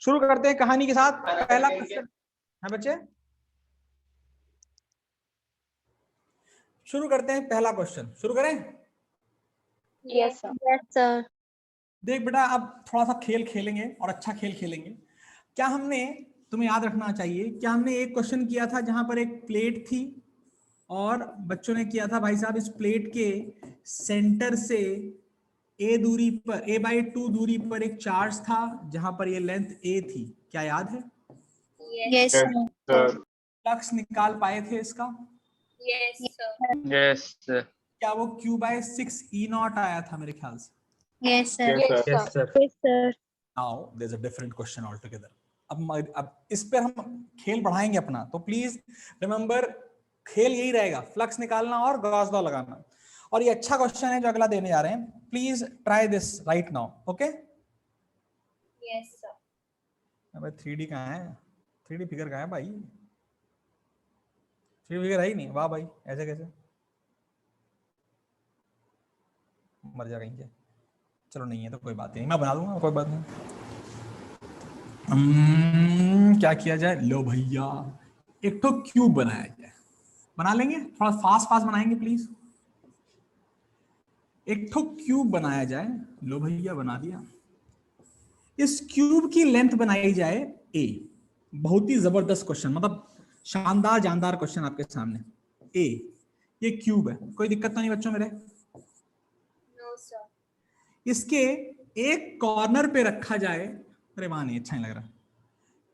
शुरू करते हैं कहानी के साथ। पहला क्वेश्चन है बच्चे, शुरू करते हैं पहला क्वेश्चन। शुरू करें? Yes sir. देख बेटा, अब थोड़ा सा खेल खेलेंगे और अच्छा खेल खेलेंगे। क्या हमने, तुम्हें याद रखना चाहिए, क्या हमने एक क्वेश्चन किया था जहां पर एक प्लेट थी और बच्चों ने किया था भाई साहब इस प्लेट के सेंटर से a दूरी पर, a/2 दूरी पर एक चार्ज था जहां पर ये लेंथ a थी। क्या याद है? Yes sir. फ्लक्स निकाल पाए थे इसका? Yes sir. Yes sir. क्या वो Q/6E0 आया था मेरे ख्याल से? Yes sir. Yes sir. Yes sir. Now there's a different question altogether. अब इस पर हम खेल बढ़ाएंगे अपना, तो प्लीज रिमेंबर खेल यही रहेगा, फ्लक्स निकालना और गॉस लॉ लगाना। और ये अच्छा क्वेश्चन है जो अगला देने जा रहे हैं, please try this right now, okay? Yes sir. अबे 3D कहाँ है? 3D फिगर कहाँ है भाई? 3D फिगर है ही नहीं। वाह भाई, ऐसे कैसे? मर जा कहीं के। चलो नहीं है तो कोई बात नहीं, मैं बना दूंगा, कोई बात नहीं। क्या किया जाए? लो भैया, एक तो क्यूब बनाया जाए। बना लेंगे, थोड़ा फास्ट फास्ट बनाएंगे प्लीज। एक तो क्यूब बनाया जाए। लो भैया, बना दिया। इस क्यूब की लेंथ बनाई जाए a। बहुत ही जबरदस्त क्वेश्चन, मतलब शानदार जानदार क्वेश्चन आपके सामने। a, ये क्यूब है, कोई दिक्कत तो नहीं बच्चों मेरे? No sir. इसके एक कॉर्नर पे रखा जाए, अरे वहां नहीं, अच्छा नहीं लग रहा।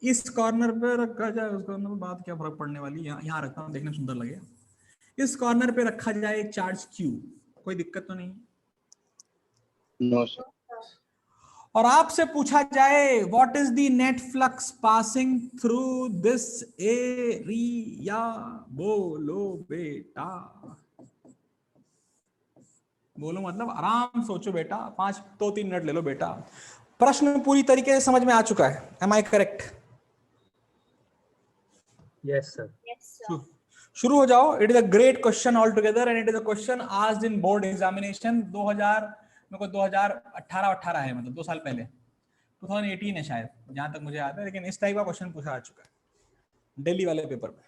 इस कॉर्नर पे रखा जाए, उस कॉर्नर में बात क्या फर्क पड़ने वाली है? यहाँ रखता हूँ, देखने में सुंदर लगेगा। इस कॉर्नर पे रखा जाए एक चार्ज क्यू, कोई दिक्कत तो नहीं? No sir. और आपसे पूछा जाए what is the net flux passing through this area, बोलो बेटा। बोलो मतलब आराम सोचो बेटा, 3 मिनट ले लो बेटा। प्रश्न पूरी तरीके से समझ में आ चुका है? Am I correct? Yes sir. Yes sir. शुरू हो जाओ। It is a great question all together and it is a question asked in board examination 2000, मेरे को 2018 है, मतलब 2 साल पहले, 2018 है शायद, जहां तक मुझे याद है। लेकिन इस टाइप का क्वेश्चन पूछा आ चुका है दिल्ली वाले पेपर में।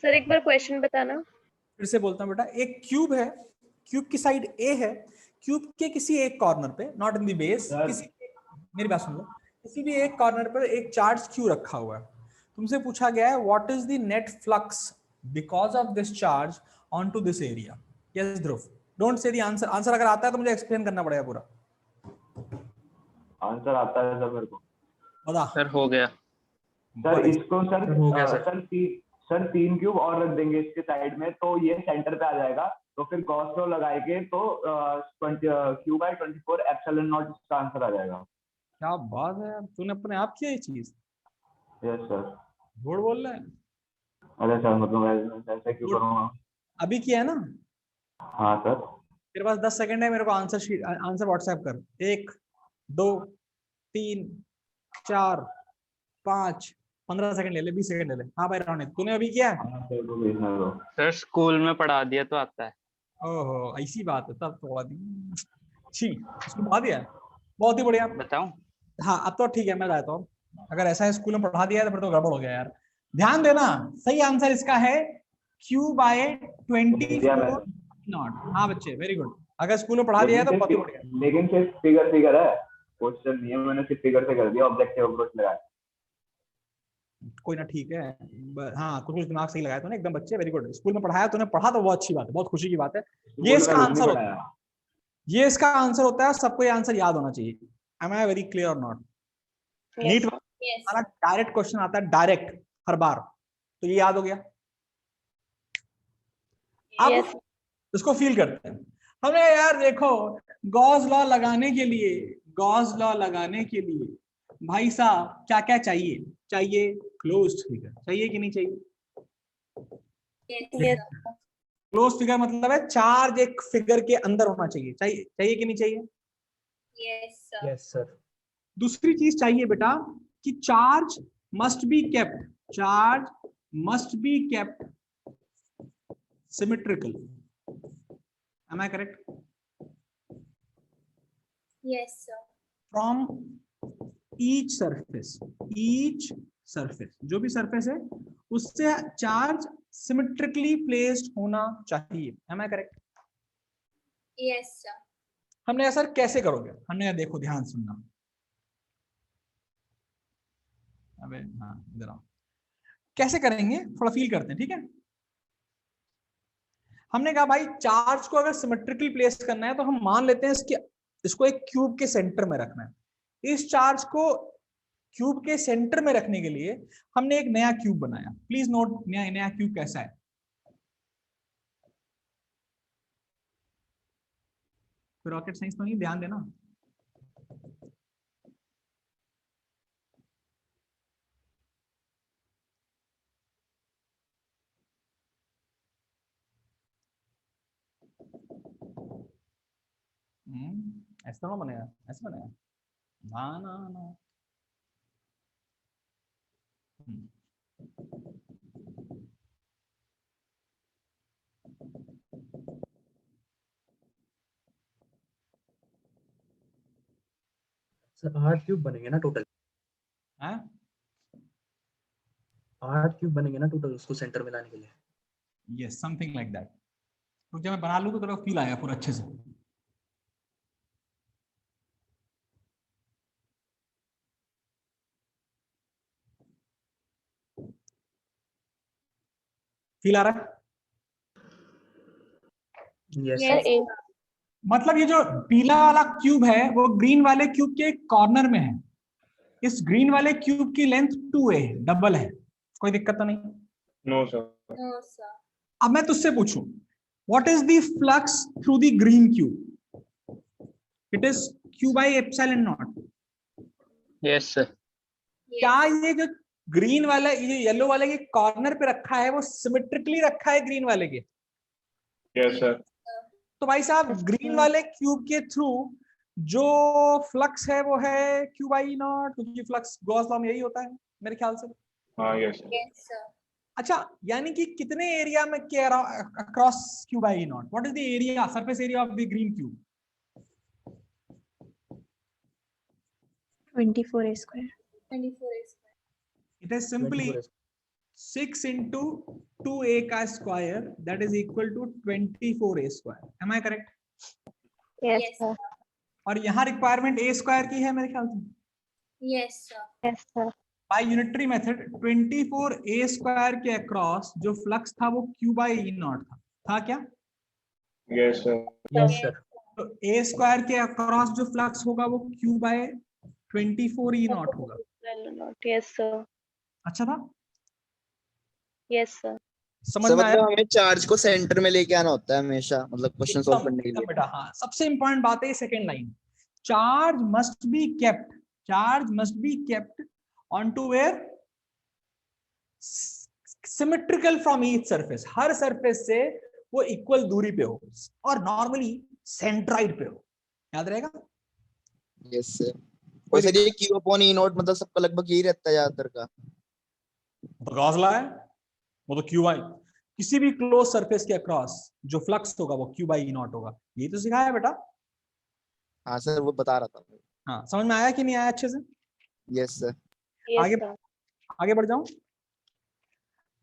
सर एक बार क्वेश्चन बताना। फिर से बोलता हूँ बेटा, एक क्यूब है, क्यूब की साइड ए है, क्यूब के किसी एक कॉर्नर पे, नॉट इन द बेस, मेरी बात सुन लो, किसी भी एक कॉर्नर पर एक चार्ज क्यू रखा हुआ है। तुमसे पूछा गया है what is the net flux because of this charge on to this area. Yes Dhruv, don't say the answer. Answer अगर आता है तो मुझे एक्सप्लेन करना पड़ेगा पूरा। आंसर आता है सर मेरे को। बता सर हो गया। सर इसको सर हो गया सर। सर 3 क्यूब और रख देंगे इसके साइड में, तो ये सेंटर पे आ जाएगा। तो फिर गॉस लॉ लगाएंगे तो Q/24 एप्सिलॉन नॉट इसका आंसर आ जाएगा। क्या बात है यार, तूने अपने आप किया ये चीज? Yes sir. झूठ बोल रहा है? अरे सर मतलब मैं ऐसे क्यों करूँगा? अभी किया है ना? हाँ सर। तेरे पास 10 सेकंड है, मेरे को आंसर शीट, आंसर व्हाट्सएप कर। 1 2 3 4 5 15 सेकंड ले ले, 20 सेकंड ले ले। हाँ भाई रोनित, तूने अभी किया है? हाँ सर को भेजना दो। सर स्कूल में पढ़ा दिया तो आता है। ओहो ऐसी बात है, तब तो छी, इसको बढ़ा दिया है। बहुत ही बढ़िया। बताऊं? हाँ अब तो ठीक है, मैं जाता हूँ। अगर ऐसा है स्कूल में पढ़ा दिया है तो फिर तो गड़बड़ हो गया यार। ध्यान देना, सही आंसर इसका है Q/24 नॉट। हाँ बच्चे वेरी गुड, अगर स्कूल में पढ़ा दिया है तो बहुत ही बढ़िया। लेकिन सिर्फ फिगर है, क्वेश्चन नहीं है। मैंने सिर्फ फिगर से कर दिया, ऑब्जेक्टिव अप्रोच लगाया। कोई ना, ठीक है। हाँ कुछ कुछ दिमाग सही लगाया तूने एकदम बच्चे, वेरी गुड। स्कूल में पढ़ाया तूने, पढ़ा तो बहुत अच्छी बात है, बहुत खुशी की बात है। ये इसका आंसर होता है, ये इसका आंसर होता है। सबको ये आंसर याद होना चाहिए। एम आई वेरी क्लियर और नॉट? नीट हमारा डायरेक्ट क्वेश्चन आता है, डायरेक्ट हर बार, तो ये याद हो गया। अब इसको फील करते हैं। हमने यार देखो, गॉस लॉ लगाने के लिए, गॉस लॉ लगाने के लिए भाई साहब क्या क्या चाहिए? चाहिए क्लोज्ड फिगर, चाहिए कि नहीं चाहिए? क्लोज फिगर मतलब है चार्ज एक फिगर के अंदर होना चाहिए। चाहिए, चाहिए कि नहीं चाहिए? Yes sir. दूसरी चीज चाहिए बेटा कि charge must be kept, charge must be kept symmetrical. Am I correct? Yes sir. From each surface जो भी सरफेस है उससे चार्ज सिमेट्रिकली प्लेस्ड होना चाहिए। Am I correct? Yes, sir. हमने कहा सर कैसे करोगे? हमने कहा देखो ध्यान सुनना, अबे हाँ इधर आओ, कैसे करेंगे थोड़ा फील करते हैं, ठीक है? हमने कहा भाई चार्ज को अगर सिमेट्रिकली प्लेस करना है तो हम मान लेते हैं इसको एक क्यूब के सेंटर में रखना है। इस चार्ज को क्यूब के सेंटर में रखने के लिए हमने एक नया क्यूब बनाया। प्लीज नोट नया क्यूब कैसा है। रॉकेट साइंस तो नहीं, ध्यान देना। ऐसा ना बनेगा, ऐसा बनेगा ना ना ना। सर 8 क्यूब बनेंगे ना टोटल? हाँ 8 क्यूब बनेंगे ना टोटल उसको सेंटर में लाने के लिए? Yes something like that. तो जब मैं बना लूँ तो तेरा फील आएगा पूरा अच्छे से। फील आ रहा है? Yes Yes, sir. sir. मतलब ये जो पीला वाला क्यूब है वो ग्रीन वाले क्यूब के कॉर्नर में है। इस ग्रीन वाले क्यूब की लेंथ 2a डबल है, कोई दिक्कत तो नहीं? No sir. No, sir. अब मैं तुझसे पूछूं what is the flux through the green cube? It is q by epsilon naught. Yes sir. क्या ये जो ग्रीन वाला ये येलो वाले के कॉर्नर पे रखा है वो सिमेट्रिकली रखा है ग्रीन वाले के? Yes sir. तो भाई साहब ग्रीन वाले क्यूब के थ्रू जो फ्लक्स है वो है q by नॉट, क्योंकि फ्लक्स गॉस लॉ में यही होता है मेरे ख्याल से। हाँ यस सर। Yes, sir. अच्छा यानी कि कितने एरिया में के across q by naught? What is the area, surface area of the green cube? 24 square. 24 square. इट इज सिंपली 6 into 2a का square that is equal to 24a square. Am I correct? Yes, sir. और यहाँ requirement a square की है मेरे ख्याल से। Yes, sir. Yes, sir. By unitary method 24a square के अक्रॉस जो फ्लक्स था वो q by e नॉट था क्या? Yes sir. Yes sir. तो a स्क्वायर के अक्रॉस जो फ्लक्स होगा वो q by 24e नॉट होगा। Yes, sir. अच्छा था? Yes, sir. समझ सर में आया? मतलब हमें चार्ज को सेंटर में लेके आना होता है हमेशा, मतलब क्वेश्चन सॉल्व करने के लिए। बेटा हाँ सबसे इंपॉर्टेंट बात है second line, charge must be kept onto where symmetrical from each surface. हर सरफेस से वो इक्वल दूरी पे हो और नॉर्मली सेंट्राइड पे हो। याद रहेगा? Yes sir. और सर ये q अपॉन e नॉट मतलब सबका लगभग यही रहता है ज्यादातर का। तो गॉस लॉ है वो तो q by किसी भी क्लोज सरफेस के अक्रॉस जो फ्लक्स होगा वो q by e नॉट होगा। ये तो सिखाया बेटा। हाँ सर वो बता रहा था। हाँ समझ में आया कि नहीं आया अच्छे से? Yes sir. Yes, आगे sir. आगे बढ़ जाऊं।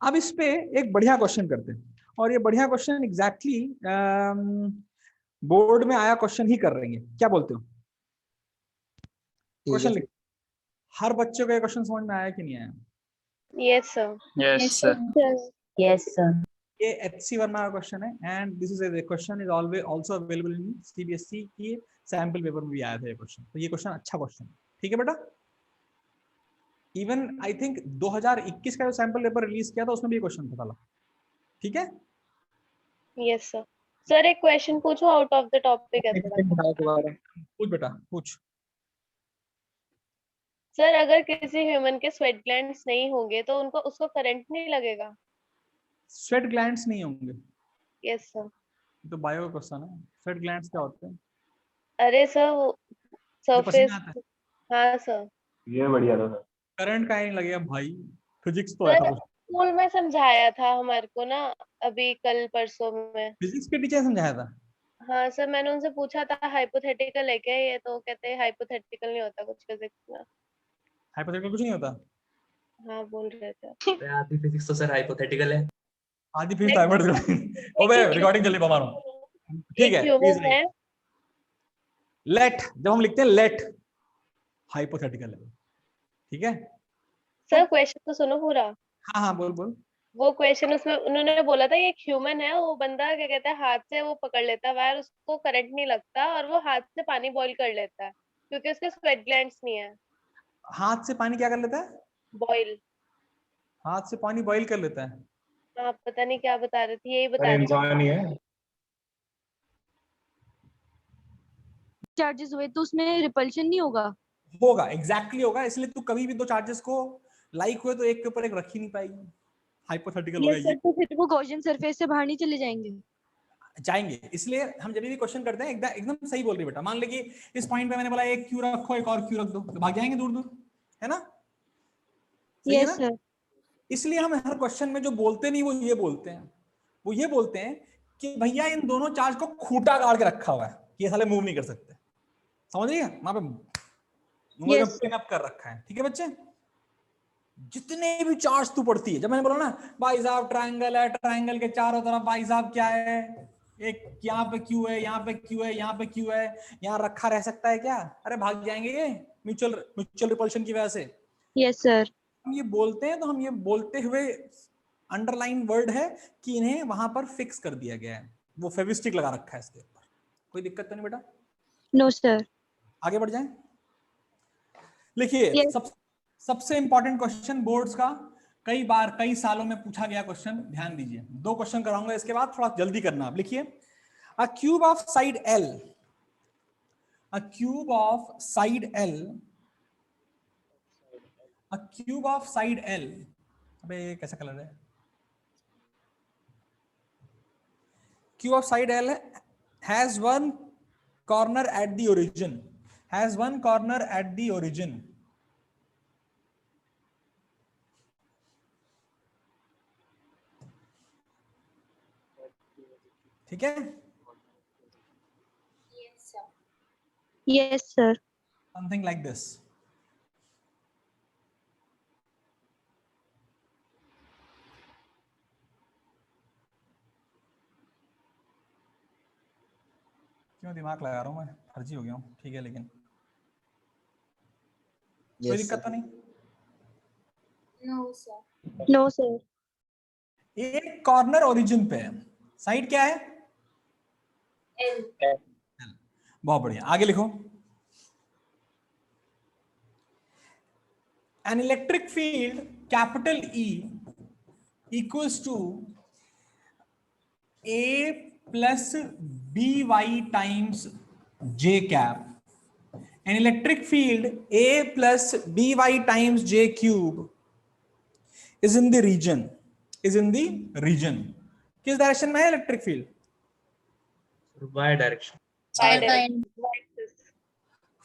अब इस पे एक बढ़िया क्वेश्चन करते हैं और ये बढ़िया क्वेश्चन एग्जैक्टली बोर्ड में आया क्वेश्चन ही कर रही है। क्या बोलते हो? ठीक क्वेश्चन है। लिख। हर बच्चे को ये क्वेश्चन समझ में आया कि नहीं आया? Yes, sir. Yes sir. Yes, sir. ये HC वर्मा का क्वेश्चन है and this is a question is always also available in CBSE की सैंपल पेपर में भी आया था ये क्वेश्चन। तो ये क्वेश्चन अच्छा क्वेश्चन है, ठीक है बेटा? इवन आई थिंक 2021 का जो सैंपल पेपर रिलीज किया था उसमें भी ये क्वेश्चन था साला, ठीक है? Yes, sir. Sir, एक क्वेश्चन पूछो आउट ऑफ द टॉपिक है थोड़ा। पूछ बेटा पूछ। सर अगर किसी ह्यूमन के स्वेट ग्लैंड्स नहीं होंगे तो उनको उसको करंट नहीं लगेगा? स्वेट ग्लैंड्स नहीं होंगे? Yes sir. तो बायो का क्वेश्चन है। स्वेट ग्लैंड्स क्या होते हैं? अरे सर वो जो पसीना सरफेस। आता है। हाँ सर। ये बढ़िया था सर। करंट का ही नहीं लगेगा भाई, फिजिक्स तो है सर था। स्कूल में समझाया था हमारे को ना, अभी कल परसों में। फिजिक्स के टीचर समझाया था। हाँ सर, मैंने उनसे पूछा था हाइपोथेटिकल है क्या ये, तो कहते हैं हाइपोथेटिकल नहीं होता कुछ फिजिक्स में। हाइपोथेटिकल कुछ नहीं होता। हाँ बोल रहे थे। अरे आधी फिजिक्स तो सर हाइपोथेटिकल है। आधी फीस हाइपोथेटिकल। ओबे रिकॉर्डिंग चल रही बमा रहा हूं। ठीक एक है, ह्यूमन है। लेट, जब हम लिखते हैं लेट, हाइपोथेटिकल है, ठीक है। सर क्वेश्चन तो सुनो पूरा। हाँ हाँ बोल बोल। वो क्वेश्चन उसमें उन्होंने बोला था, एक ह्यूमन है, वो बंदा क्या कहता है, हाथ से वो पकड़ लेता है वायर, उसको करंट नहीं लगता, और वो हाथ से पानी बॉईल कर लेता है क्योंकि उसके स्वेट ग्लैंड्स नहीं है। हाथ से पानी क्या कर लेता है? बॉईल। हाथ से पानी बॉईल कर लेता है। आप पता नहीं क्या बता रहे थे, यही बता अरे रहे थे। इंसान ही है। चार्जेस हुए तो उसमें रिपल्शन नहीं होगा? होगा, एग्जैक्टली होगा, इसलिए तू कभी भी दो चार्जेस को लाइक हुए तो एक के ऊपर एक रख ही नहीं पाएगी। हाइपोथेटिकल हो यस गया सर, ये। तो फिर वो गॉसियन सरफेस से बाहर नहीं चले जाएंगे? जाएंगे, इसलिए हम जब भी क्वेश्चन करते हैं एकदम सही बोल रही बेटा। मान ले कि इस पॉइंट पे मैंने बोला एक क्यू रखो, एक और क्यू रख दो, तो भाग जाएंगे दूर दूर, है ना? सही है यस ना? सर। इसलिए हम हर क्वेश्चन में जो बोलते नहीं वो ये बोलते हैं, वो ये बोलते हैं कि भैया इन दोनों चार्ज को खूंटा गाड़ के रखा हुआ है, ये साले मूव नहीं कर सकते। समझ रही है? वहां पे यस पिन अप कर रखा है, ठीक है बच्चे। जितने भी चार्ज तू पढ़ती है, जब मैंने बोला ना भाई साहब ट्रायंगल है, ट्रायंगल के चारों तरफ भाई साहब क्या है, एक यहाँ पे क्यू है, यहाँ पे क्यू है, यहाँ पे क्यू है, यहाँ रखा रह सकता है क्या? अरे भाग जाएंगे ये म्यूचुअल म्यूचुअल रिपल्शन की वजह से। Yes sir. हम ये बोलते हैं तो हम ये बोलते हुए अंडरलाइन वर्ड है कि इन्हें वहां पर फिक्स कर दिया गया है, वो फेविस्टिक लगा रखा है इसके ऊपर। कोई दिक्कत तो नहीं बेटा? No sir. आगे बढ़ जाएं। लिखिए यस। सबसे इंपॉर्टेंट क्वेश्चन बोर्ड्स का, कई बार कई सालों में पूछा गया क्वेश्चन, ध्यान दीजिए। दो क्वेश्चन कराऊंगा इसके बाद, थोड़ा जल्दी करना। आप लिखिए अ cube of side L, a cube of side L, a cube of side L. अबे कैसा कलर है? Cube of side L has one corner at the origin, has one corner at the origin. ठीक है? Yes sir. Something like this. क्यों दिमाग लगा रहा हूं मैं, फर्जी हो गया हूं, ठीक है, लेकिन कोई यस दिक्कत सर। तो नहीं? No sir. एक कॉर्नर ओरिजिन पे है, साइड क्या है? एल। बहुत बढ़िया, आगे लिखो। An electric field capital E equals to A plus BY times J cap. An electric field A plus BY times J cube is in the region, is in the region. किस direction में है electric field? Y direction.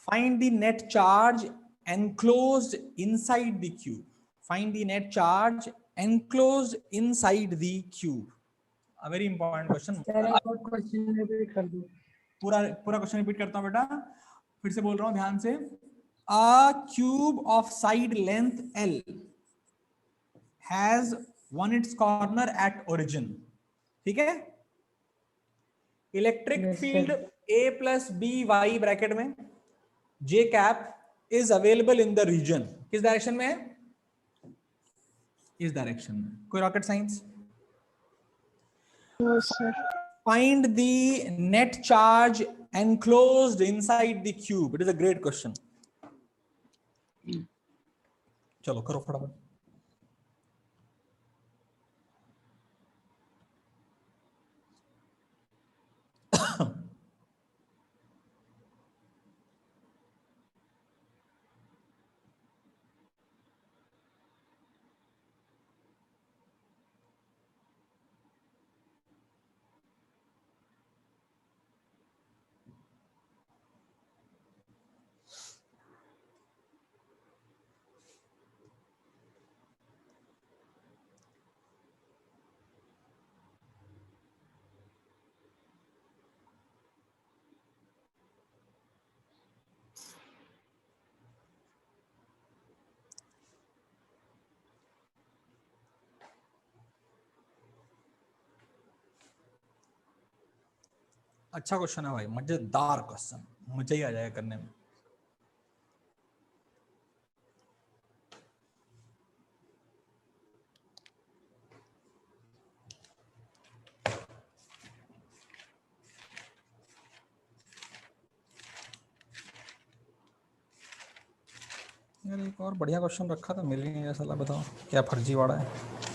Find the net charge enclosed inside the cube. Find the net charge enclosed inside the cube. A very important question. पूरा पूरा question repeat करता हूं बेटा, फिर से बोल रहा हूं ध्यान से। A cube of side length L has one its corner at origin. ठीक है? Electric field A plus B Y bracket में J cap is available in the region. किस डायरेक्शन में है? इस डायरेक्शन में। कोई rocket science? No sir. Find the net charge enclosed inside the cube. It is a great question. चलो करो फटाफट। अच्छा क्वेश्चन है भाई, मजेदार क्वेश्चन, मजा ही आ जाएगा करने में। यार एक और बढ़िया क्वेश्चन रखा था, मिल ही नहीं रहा साला, बताओ क्या फर्जीवाड़ा है।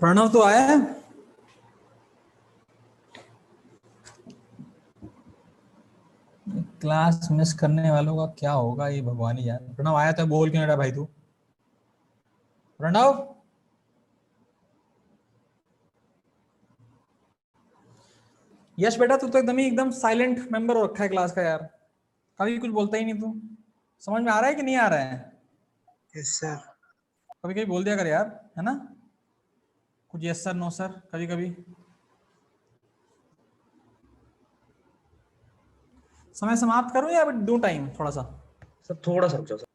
प्रणव तो आया है? क्लास मिस करने वालों का क्या होगा ये भगवान ही जाने। प्रणव आया तो बोल क्यों नहीं रहा भाई तू? प्रणव यश बेटा, तू तो एकदम साइलेंट मेंबर हो रखा है क्लास का यार, कभी कुछ बोलता ही नहीं तू। समझ में आ रहा है कि नहीं आ रहा है? Yes sir. कभी कभी बोल दिया कर यार, है ना? कुछ यस सर नो सर कभी कभी। समय समाप्त करूं या दूं टाइम थोड़ा सा? सर थोड़ा सा रुक जाओ सर।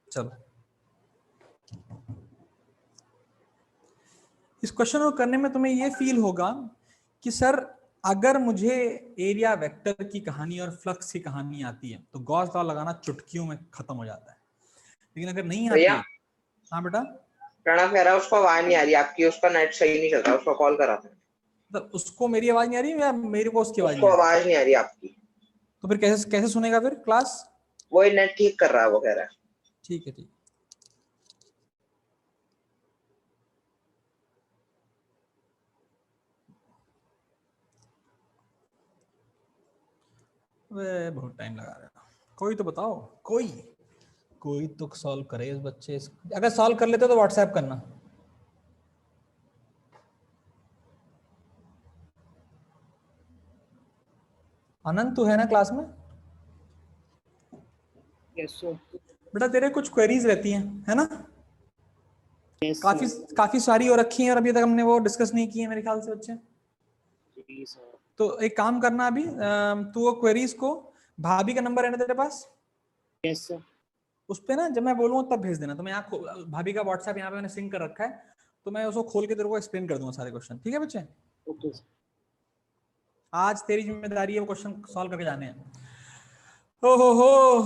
चलो, इस क्वेश्चन को करने में तुम्हें ये फील होगा कि सर अगर मुझे एरिया वेक्टर की कहानी और फ्लक्स की कहानी आती है तो गॉस लॉ लगाना चुटकियों में खत्म हो जाता है, लेकिन अगर नहीं आती है। हाँ बेटा, प्रणव कह रहा है उसको आवाज नहीं आ रही आपकी, उसका नेट सही नहीं चल रहा, उसको कॉल करा था। तो उसको मेरी आवाज नहीं आ रही या मेरे को उसकी आवाज उसको आवाज नहीं आ रही आपकी, तो फिर कैसे कैसे सुनेगा फिर क्लास? वो नेट ठीक कर रहा है, वो कह रहा है। ठीक है, ठीक। वे बहुत टाइम लगा रहे हो। कोई तो बताओ, कोई तो सॉल्व करे इस बच्चे। अगर सॉल्व कर लेते तो व्हाट्सएप करना। आनंद तू है ना क्लास में? Yes sir. बेटा तेरे कुछ क्वेरीज रहती हैं, है ना? यस काफी सारी हो रखी हैं और अभी तक हमने वो डिस्कस नहीं की है मेरे ख्याल से बच्चे। सर। तो एक काम करना, अभी तू वो क्वेरीज को, भाभी का नंबर है ना तेरे पास? Yes sir. उस पे ना जब मैं बोलूँ तब भेज देना। तो मैं यहाँ भाभी का व्हाट्सएप यहाँ पे मैंने सिंक कर रखा है, तो मैं उसको खोल के तेरे को एक्सप्लेन कर दूंगा सारे क्वेश्चन। ठीक है बच्चे? Okay sir. आज तेरी जिम्मेदारी है वो क्वेश्चन सॉल्व करके जाने हैं। हो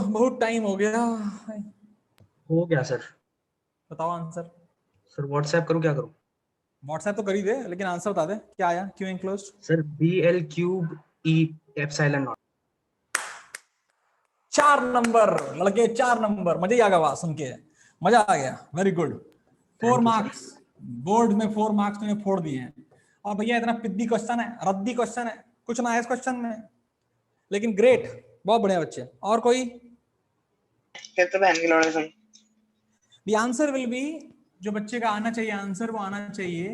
बहुत टाइम हो गया। हो गया सर। बताओ आंसर। सर व्हाट्सएप करूँ क्या करूँ? व्हाट्सएप तो कर ही दे, लेकिन आंसर बता दे क्या आया। Q enclosed sir BL³ E epsilon not. 4 number लड़के, 4 नंबर। मजा ही आ गया सुन के, मजा आ गया। Very good. 4 मार्क्स बोर्ड में, 4 मार्क्स तूने फोड़ दिए हैं। और भैया इतना पिद्दी क्वेश्चन है, रद्दी क्वेश्चन है, कुछ ना है इस क्वेश्चन में, लेकिन ग्रेट, बहुत बढ़िया बच्चे। और कोई? कहते बहन की लौड़े सुन। The answer will be, जो बच्चे का आना चाहिए आंसर वो आना चाहिए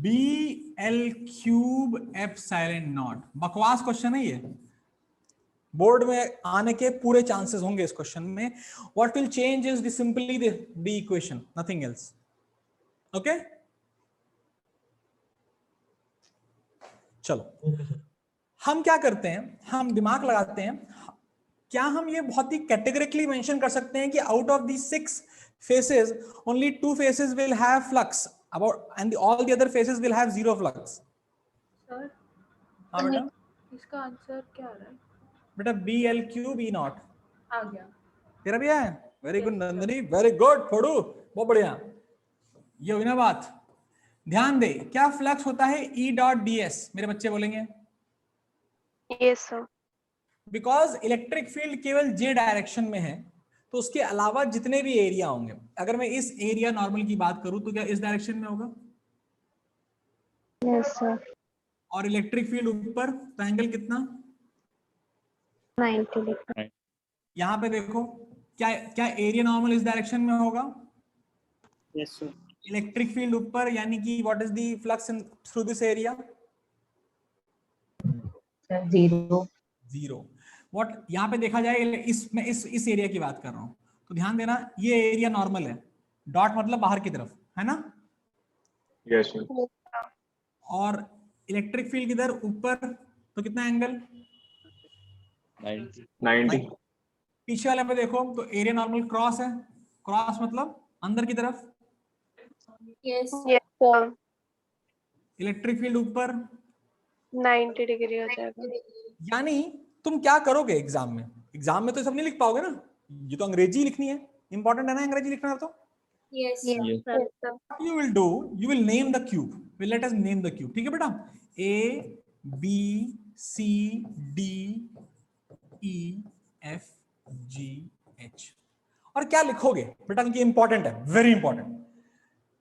BL³ एप्सिलॉन नॉट। बकवास क्वेश्चन है ये, बोर्ड में आने के पूरे चांसेस होंगे इस क्वेश्चन में। What will change is simply the equation, nothing else. Okay चलो, हम क्या करते हैं, हम दिमाग लगाते हैं। क्या हम ये बहुत ही कैटेगरिकली मेंशन कर सकते हैं कि out of the 6 faces only 2 faces will have flux about and all the other faces will have 0 flux? Sir हाँ बेटा, इसका आंसर क्या आ रहा है? बेटा BL³ E नॉट आ गया। तेरा भी है? Very good Nandini, very good फोड़ू, बहुत बढ़िया। ये हुई ना बात। ध्यान दे, क्या फ्लक्स होता है E.ds? मेरे बच्चे बोलेंगे। Yes sir. Because electric field केवल जे डायरेक्शन में है, तो उसके अलावा जितने भी एरिया होंगे, अगर मैं इस एरिया नॉर्मल की बात करूं तो क्या इस डायरेक्शन में होगा? Yes, sir. और इलेक्ट्रिक फील्ड ऊपर, तो एंगल कितना? 90 लिखा। यहाँ पे देखो, क्या क्या एरिया नॉर्मल इस डायरेक्शन में होगा? Yes, sir. इलेक्ट्रिक फील्ड ऊपर, यानी कि what is the flux in through this area? Zero. Zero. What यहाँ पे देखा जाए, मैं इस एरिया की बात कर रहा हूँ, तो ध्यान देना ये एरिया नॉर्मल है, डॉट मतलब बाहर की तरफ, है ना? यस और इलेक्ट्रिक फील्ड किधर? ऊपर, तो कितना एंगल? 90 पीछे वाले पे देखो तो एरिया नॉर्मल क्रॉस है, क्रॉस मतलब अंदर की तरफ। Yes. Yes, sir. Electric field ऊपर, 90 डिग्री हो जाएगा। यानी तुम क्या करोगे एग्जाम में? एग्जाम में तो सब नहीं लिख पाओगे ना, ये तो अंग्रेजी लिखनी है, इंपॉर्टेंट है ना अंग्रेजी लिखना? तो Yes. Yes, sir. what you will do, you will name the cube. Well, let us name the cube. ठीक है बेटा? A, B, C, D, E, F, G, H. और क्या लिखोगे बेटा? क्योंकि इंपॉर्टेंट है, very important.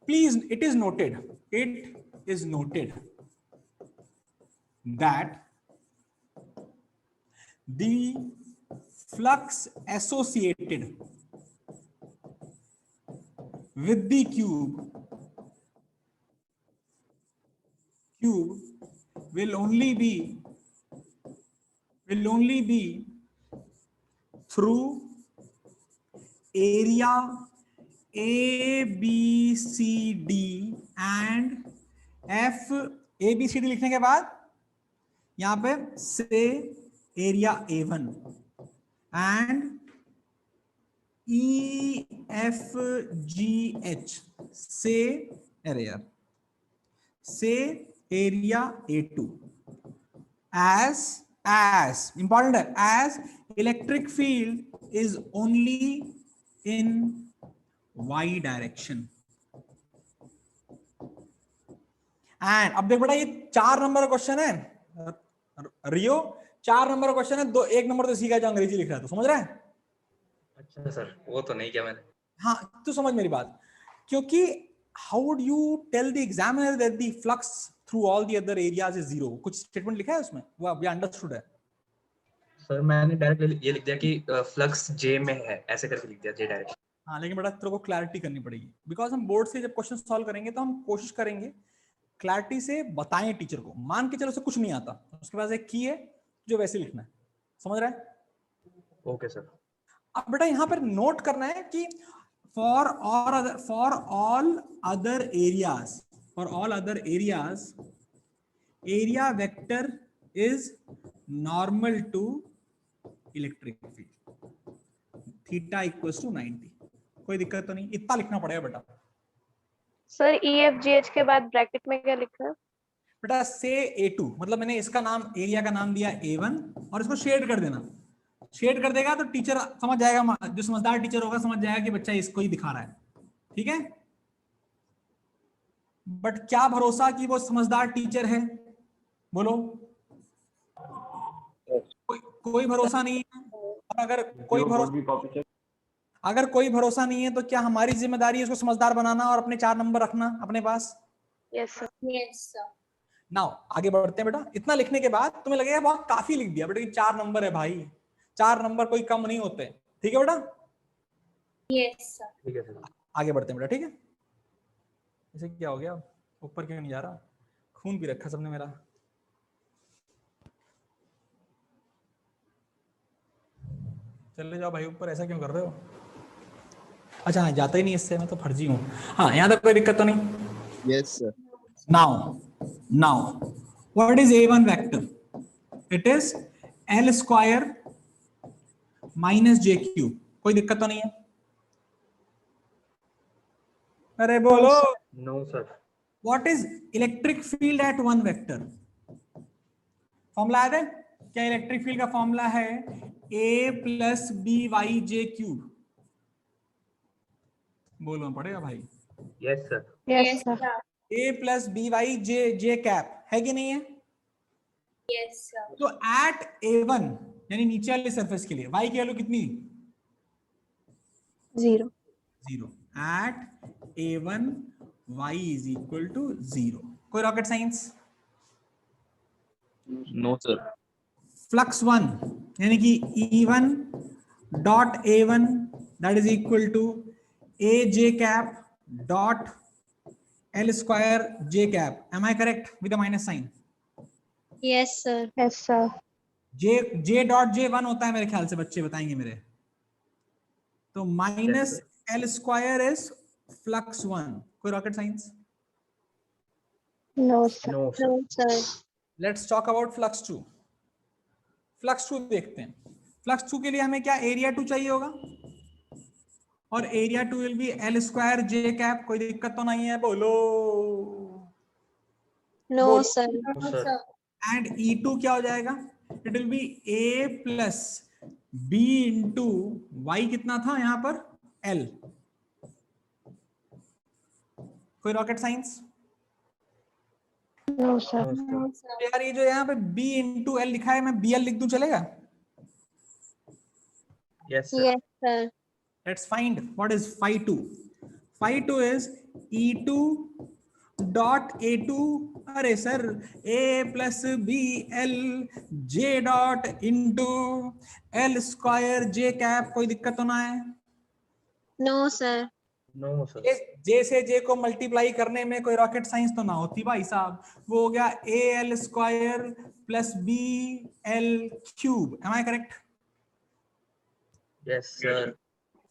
Please, it is noted that the flux associated with the cube will only be through area A, B, C, D and F. A, B, C, D लिखने के बाद यहां पे से area A1 and E, F, G, H से, अरे यार, से एरिया A2 as important है, as electric field is only in y direction. And अब देख बेटा, ये 4 नंबर का क्वेश्चन है रियो, 4 नंबर का क्वेश्चन है, 1 नंबर तो सीखा जो अंग्रेजी लिख रहा है, तो समझ रहा है? अच्छा सर, वो तो नहीं किया मैंने। हाँ, तो समझ मेरी बात, क्योंकि how would you tell the examiner that the flux through all the other areas is zero? कुछ स्टेटमेंट लिखा है उसमें, वो अभी अंडरस्टूड है? सर मैंने डायरेक्ट ये लिख दिया कि फ्लक्स जे में है, ऐसे करके लिख दिया, जे डायरेक्शन। हाँ, लेकिन बेटा तेरे को क्लैरिटी करनी पड़ेगी, बिकॉज हम बोर्ड से जब क्वेश्चन सॉल्व करेंगे तो हम कोशिश करेंगे क्लैरिटी से बताएं टीचर को। मान के चलो उसे कुछ नहीं आता, उसके पास एक की है जो वैसे लिखना है, समझ रहा है? Okay sir. अब बेटा यहाँ पर नोट करना है कि for all other areas area vector is normal to electric field, theta equals to 90। कोई दिक्कत तो नहीं, इतना लिखना पड़ेगा बेटा। सर EFGH के बाद ब्रैकेट में क्या लिखना है? बेटा से A2 मतलब मैंने इसका नाम, एरिया का नाम दिया A1 और इसको शेड कर देना। शेड कर देगा तो टीचर समझ जाएगा, जो समझदार टीचर होगा समझ जाएगा कि बच्चा इसको ही दिखा रहा है, ठीक है? बट क्या भरोसा कि वो समझदार टीचर है? बोलो, कोई भरोसा नहीं है। और अगर कोई भरोसा नहीं है तो क्या हमारी जिम्मेदारी है उसको समझदार बनाना और अपने 4 नंबर रखना अपने पास? Yes sir. Yes, sir. Now आगे बढ़ते हैं बेटा। इतना लिखने के बाद तुम्हें लगेगा बहुत काफी लिख दिया बेटा, 4 नंबर है भाई, 4 नंबर कोई कम नहीं होते, ठीक है बेटा? Yes, sir. ठीक है सर। आगे बढ़ते हैं बेटा, ठीक है? इसे क्या हो गया, ऊपर क्यों नहीं जा रहा? खून भी रखा सबने मेरा। चले जाओ भाई ऊपर, ऐसा क्यों कर रहे हो? अच्छा हाँ, जाता ही नहीं इससे, मैं तो फर्जी हूँ। हाँ, यहाँ तक कोई दिक्कत तो नहीं? Yes sir. Now, what is A1 vector? It is L square minus J cube. कोई दिक्कत तो नहीं है? अरे बोलो। No sir. What is electric field at one vector? Formula याद है क्या? इलेक्ट्रिक फील्ड का फॉर्मूला है A plus B Y J cube. बोलना पड़ेगा भाई। Yes sir. Yes sir. A plus B Y J cap है कि नहीं है? Yes, sir. तो एट A1 यानी नीचे वाले सरफेस के लिए y की वैल्यू कितनी? 0. 0 at a1 y is equal to 0. कोई rocket science? No sir. Flux 1 यानी कि E1 dot A1 that is equal to AJ cap dot L square J cap. Am I correct with the minus sign? Yes, sir. Yes, sir. J dot J1 होता है मेरे ख्याल से, बच्चे बताएंगे मेरे। तो minus L square is flux 1. कोई rocket science? No, sir. No sir. No, sir. Let's talk about flux 2. Flux 2 देखते हैं। फ्लक्स 2 के लिए हमें क्या एरिया 2 चाहिए होगा, और area 2 will be L square J cap. कोई दिक्कत तो नहीं है, बोलो। No, बोलो। sir. No, sir. And E2 क्या हो जाएगा? It will be A plus B into Y, कितना था यहाँ पर? L। कोई rocket science? No, sir. No, sir. यार ये जो यहाँ पे B इंटू L लिखा है, मैं BL लिख दूं, चलेगा? Yes, sir. Yes, sir. Let's find what is phi 2. Phi 2 is E2 dot A2, अरे sir, A plus BL J dot into L square J cap। कोई दिक्कत तो ना है? No, sir. No, sir. J से J को multiply करने में कोई रॉकेट साइंस तो ना होती भाई साहब। वो हो गया AL square plus BL cube. Am I correct? Yes, sir.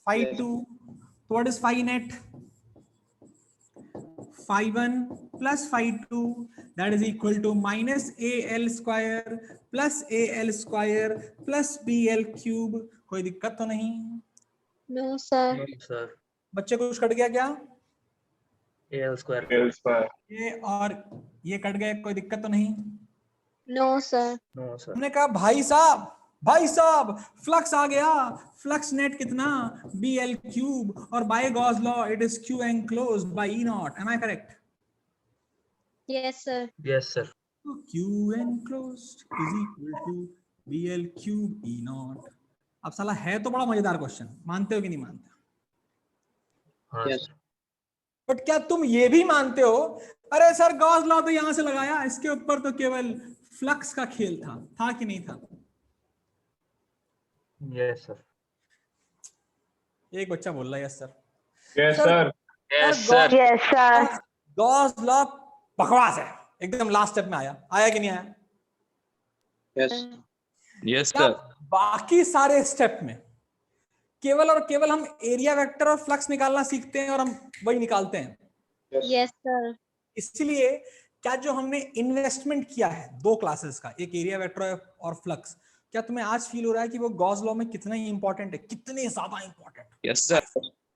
Phi 2. So what is phi net? Phi 1 plus phi 2, that is equal to minus AL square plus AL square plus BL cube। कोई दिक्कत तो नहीं? No, sir. No, sir. बच्चे को कुछ cut गया क्या? AL square. ये और ये कट गए, कोई दिक्कत तो नहीं? No, sir. No, sir. हमने कहा भाई साहब फ्लक्स आ गया। फ्लक्स नेट कितना? BL क्यूब, और by Gauss law it is Q enclosed by E naught। Am I correct? Yes, sir. Yes, sir. So Q enclosed is equal to BL cube E naught। अब साला है तो बड़ा मजेदार question, मानते हो कि नहीं मानते? हाँ, Yes. sir. बट क्या तुम ये भी मानते हो, अरे सर गॉस लॉ तो यहां से लगाया, इसके ऊपर तो केवल फ्लक्स का खेल था कि नहीं था? Yes, sir. एक बच्चा बोल रहा है yes sir. Yes sir. Yes, sir. Yes, sir. Gauss law बकवास है, एकदम लास्ट स्टेप में आया कि नहीं आया? Yes. Yes, क्या बाकी सारे स्टेप में केवल और केवल हम एरिया वेक्टर और फ्लक्स निकालना सीखते हैं और हम वही निकालते हैं? Yes, sir. इसलिए क्या जो हमने इन्वेस्टमेंट किया है 2 क्लासेस का, एक एरिया वेक्टर और फ्लक्स, क्या तुम्हें आज फील हो रहा है कि वो गॉस लॉ में कितना ही इंपॉर्टेंट है, कितने ज्यादा इंपॉर्टेंट? Yes, sir.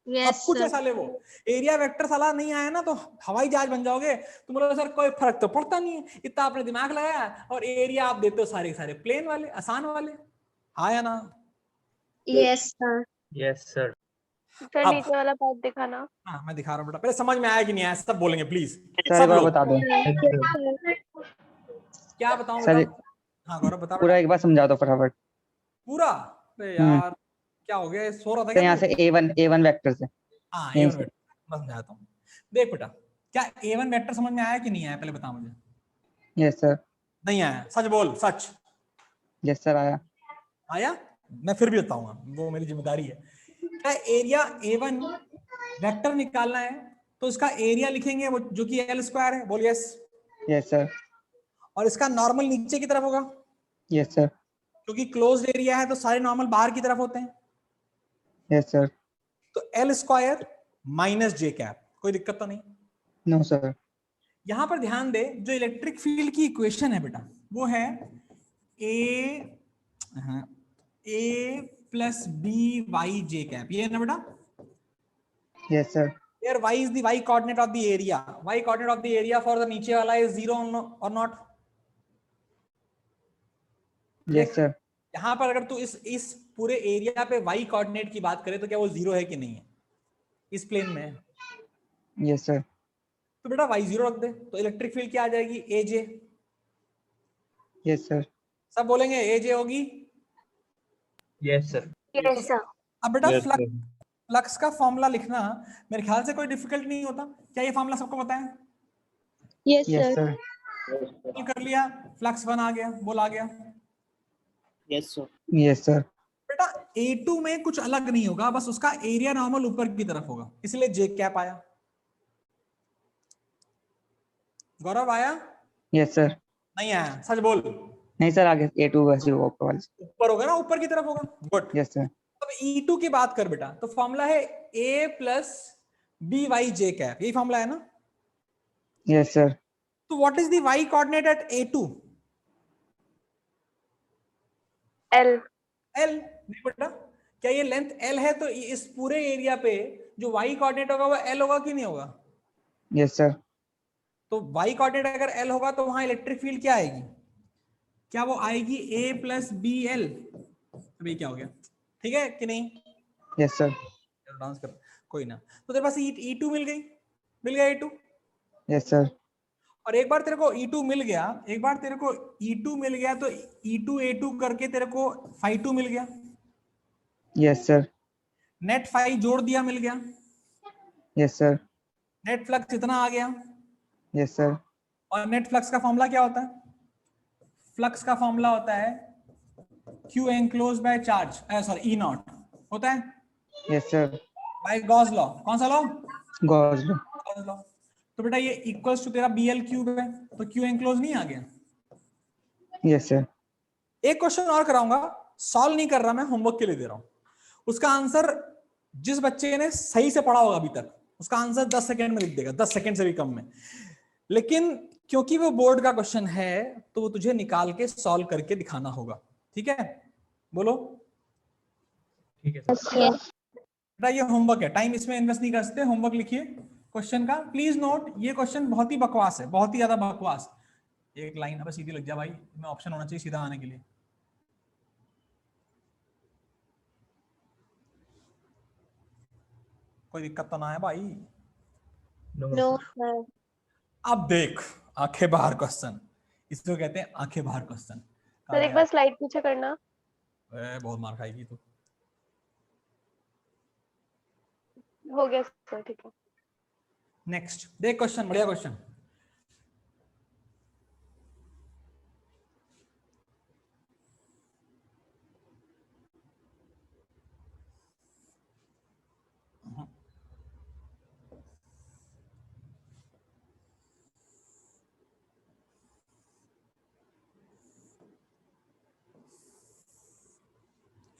Yes, अब कुछ sir. ऐसा ले, वो एरिया वेक्टर साला नहीं आया ना तो हवाई जहाज बन जाओगे। तुम बोलोगे सर कोई फर्क तो पड़ता नहीं है, इतना आपने दिमाग लगाया, और एरिया आप देते हो सारे के सारे प्लेन वाले, आसान वाले। हाँ या ना? Yes, sir. Yes, sir. फिर अब- नीचे वाला पार्ट दिखाना। हाँ मैं दिखा रहा हूँ बेटा, पहले समझ में आया कि नहीं आया सब बोलेंगे प्लीज। सर सब एक बार लोग। बता दो क्या बताऊं सर, बेटा? हाँ गौरव बता पूरा बेटा। एक बार समझा दो फटाफट। पूरा? अरे यार क्या हो गया, सो रहा था तो क्या यहाँ तू? से A1 वेक्टर से। हाँ यहीं A1 वेक्टर मैं समझाता हूँ। देख बेटा, क्या A1 वेक्टर समझ में आया कि नहीं आया, पहले बता मुझे। Yes sir. नहीं आया? सच बोल, सच। यस सर आया। आया? मैं फिर भी बताऊंगा, वो मेरी जिम्मेदारी है। क्या एरिया A1 वेक्टर निकालना है तो इसका एरिया लिखेंगे वो जो कि L स्क्वायर है, बोल यस। Yes sir. और इसका नॉर्मल नीचे की तरफ होगा, यस सर। क्योंकि क्लोज्ड एरिया है तो सारे नॉर्मल बाहर की तरफ होते हैं। Yes sir. तो L square minus J cap. कोई दिक्कत तो नहीं? No sir. यहां पर ध्यान दे, जो इलेक्ट्रिक फील्ड की इक्वेशन है बेटा वो है A plus B Y J cap, ये है ना बेटा? Yes sir. Here y is the y coordinate of the area. Y coordinate of the area for the नीचे वाला is 0 or not? Yes sir. यहाँ पर अगर तू इस पूरे एरिया पे y कोऑर्डिनेट की बात करे तो क्या वो 0 है कि नहीं है? इस प्लेन में है। Yes sir. तो बेटा y 0 रख दे, तो इलेक्ट्रिक फील्ड क्या आ जाएगी? AJ। Yes sir. सब बोलेंगे AJ होगी। Yes sir. Yes, sir. अब बेटा फ्लक्स का फॉर्मूला लिखना मेरे ख्याल से कोई डिफिकल्ट नहीं होता। क्या ये फॉर्मूला सबको पता है? Yes, Yes, sir. sir. Solve कर लिया, फ्लक्स 1 आ गया, बोल आ गया। Yes, sir. बेटा A2 में कुछ अलग नहीं होगा, बस उसका एरिया नॉर्मल ऊपर की तरफ होगा, इसलिए जे कैप आया। गौरव आया? Yes, sir. नहीं आया, सच बोल। नहीं सर, आगे A2 वैसे वो ऊपर वाले। ऊपर होगा ना, ऊपर की तरफ होगा। गुड। Yes, sir. अब E2 की बात कर बेटा, तो फॉर्मूला है A plus B Y J cap, यही फॉर्मूला है ना? Yes, sir. तो what is the Y coordinate at A2? L. L। नहीं बेटा, क्या ये लेंथ L है तो इस पूरे एरिया पे जो y कोऑर्डिनेट होगा वो L होगा कि नहीं होगा? Yes, sir. तो y कोऑर्डिनेट अगर L होगा तो वहां इलेक्ट्रिक फील्ड क्या आएगी? क्या वो आएगी A प्लस बी एल? अभी क्या हो गया, ठीक है कि नहीं? Yes, sir. डांस कर, कोई ना। तो तेरे पास E2 मिल गई, मिल गया E2। Yes, sir. और एक बार तेरे को E2 मिल गया, एक बार तेरे को E2 मिल गया तो E2 A2 करके तेरे को phi 2 मिल गया। Yes, sir. नेट phi जोड़ दिया, मिल गया। Yes, sir. नेट फ्लक्स इतना आ गया। Yes, sir. और नेट फ्लक्स का फॉर्मूला क्या होता है? फ्लक्स का फॉर्मूला होता है Q enclose by charge, sorry E naught होता है Yes, sir. By Gauss law. कौन सा लॉ? Gauss law. Gauss law. तो बेटा ये इक्वल्स टू तेरा BL क्यूब है, तो Q एनक्लोज नहीं आ गया। Yes, sir. एक क्वेश्चन और कराऊंगा, सॉल्व नहीं कर रहा मैं, होमवर्क के लिए दे रहा हूं। उसका आंसर जिस बच्चे ने सही से पढ़ा होगा अभी तक, उसका आंसर 10 सेकंड में लिख देगा, 10 सेकंड से भी कम में। लेकिन क्योंकि वो बोर्ड का क्वेश्चन है तो वो तुझे निकाल के सॉल्व करके दिखाना होगा, ठीक है? बोलो। ठीक है सर। Yes. बेटा ये होमवर्क है, टाइम इसमें इन्वेस्ट नहीं कर सकते। होमवर्क लिखिए क्वेश्चन का, प्लीज नोट। ये क्वेश्चन बहुत ही बकवास है, बहुत ही ज्यादा बकवास। एक लाइन अब सीधी लग जा भाई, इसमें ऑप्शन होना चाहिए सीधा आने के लिए। कोई दिक्कत तो ना है भाई? No, sir. अब देख, आंखें बाहर क्वेश्चन, इसको कहते हैं आंखें बाहर क्वेश्चन। सर एक बार स्लाइड पीछे करना। बहुत मार खाएगी तू। हो गया सर, ठीक है। नेक्स्ट देख क्वेश्चन, बढ़िया क्वेश्चन।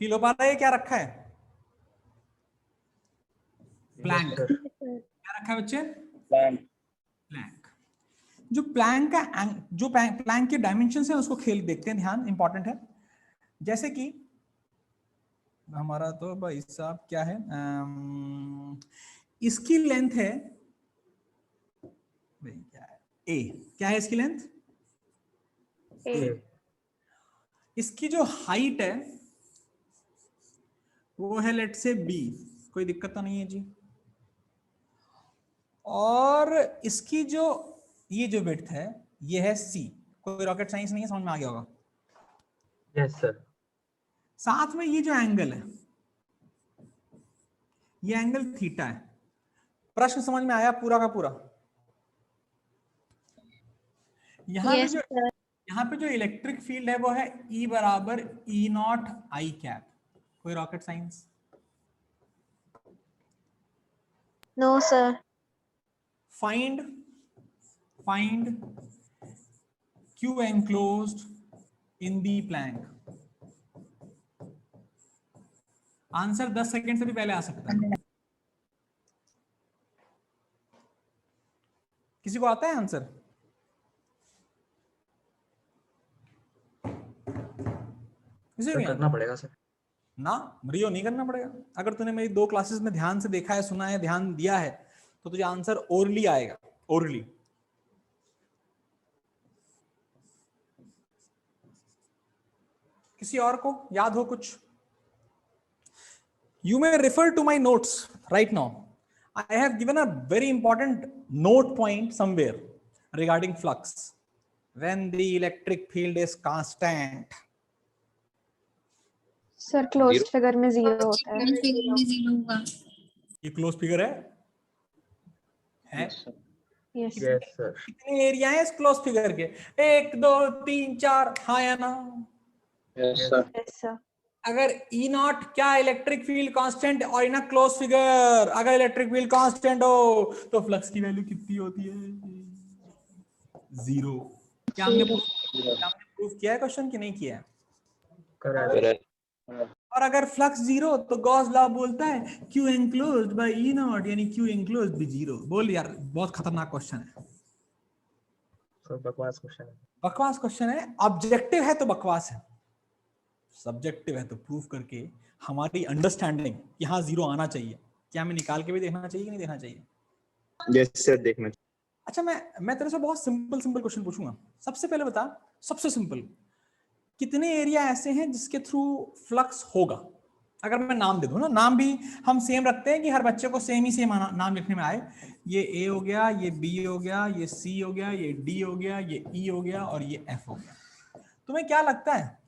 फील हो पा रहा है क्या रखा है? प्लैंक। क्या रखा है बच्चे? प्लैंक। जो प्लैंक का जो प्लैंक के डायमेंशन है उसको खेल देखते हैं, ध्यान इंपॉर्टेंट है। जैसे कि हमारा तो भाई साहब क्या है, इसकी लेंथ है भाई, क्या है ए, क्या है इसकी लेंथ? A. इसकी जो हाइट है वो है लेट से बी, कोई दिक्कत तो नहीं है जी। और इसकी जो ये जो विड्थ है ये है सी, कोई रॉकेट साइंस नहीं है, समझ में आ गया होगा। Yes sir. साथ में ये जो एंगल है ये एंगल थीटा है। प्रश्न समझ में आया पूरा का पूरा? Yes, sir. यहाँ पे जो इलेक्ट्रिक फील्ड है वो है E बराबर E नॉट आई कैप। कोई rocket science? No, sir. Find Q enclosed in the plank। Answer 10 second से भी पहले आ सकता है। किसी को आता है आंसर? करना पड़ेगा सर ना, रियो नहीं करना पड़ेगा। अगर तूने मेरी 2 क्लासेस में ध्यान से देखा है, सुना है, ध्यान दिया है तो तुझे आंसर ओरली आएगा, ओरली। किसी और को याद हो कुछ? You may refer to my notes right now. I have given a very important note point somewhere regarding flux. When the electric field is constant, sir closed figure में 0 होता है। ये क्लोज फिगर है यस यस सर। कितने area है इस close figure के? 1 2 3 4, हाँ या ना? Yes sir. अगर ई नॉट क्या इलेक्ट्रिक फील्ड कांस्टेंट और इन क्लोज फिगर अगर इलेक्ट्रिक फील्ड कांस्टेंट हो तो फ्लक्स की वैल्यू कितनी होती है? 0। क्या हमने प्रूफ किया है क्वेश्चन कि नहीं किया है? करेक्ट। और अगर फ्लक्स 0 तो गॉस लॉ बोलता है Q enclosed bye E not यानी Q एनक्लोज्ड भी 0। बोल यार, बहुत खतरनाक क्वेश्चन है। सर बकवास क्वेश्चन है। बकवास क्वेश्चन है। ऑब्जेक्टिव है तो बकवास है, सब्जेक्टिव है तो प्रूफ करके हमारी अंडरस्टैंडिंग यहाँ 0 आना चाहिए। क्या हमें निकाल के भी देखना चाहिए कि नहीं देखना चाहिए? यस सर, देखना। अच्छा, मैं तेरे से बहुत सिंपल क्वेश्चन पूछूंगा। सबसे पहले बता, सबसे सिंपल, कितने एरिया ऐसे हैं जिसके थ्रू फ्लक्स होगा? अगर मैं नाम दे दूं ना, नाम भी हम सेम रखते हैं कि हर बच्चे को सेम नाम लिखने में आए। ये ए हो गया, ये बी हो गया, ये सी हो गया, ये डी हो गया, ये ई हो गया और ये एफ हो गया। तुम्हें क्या लगता है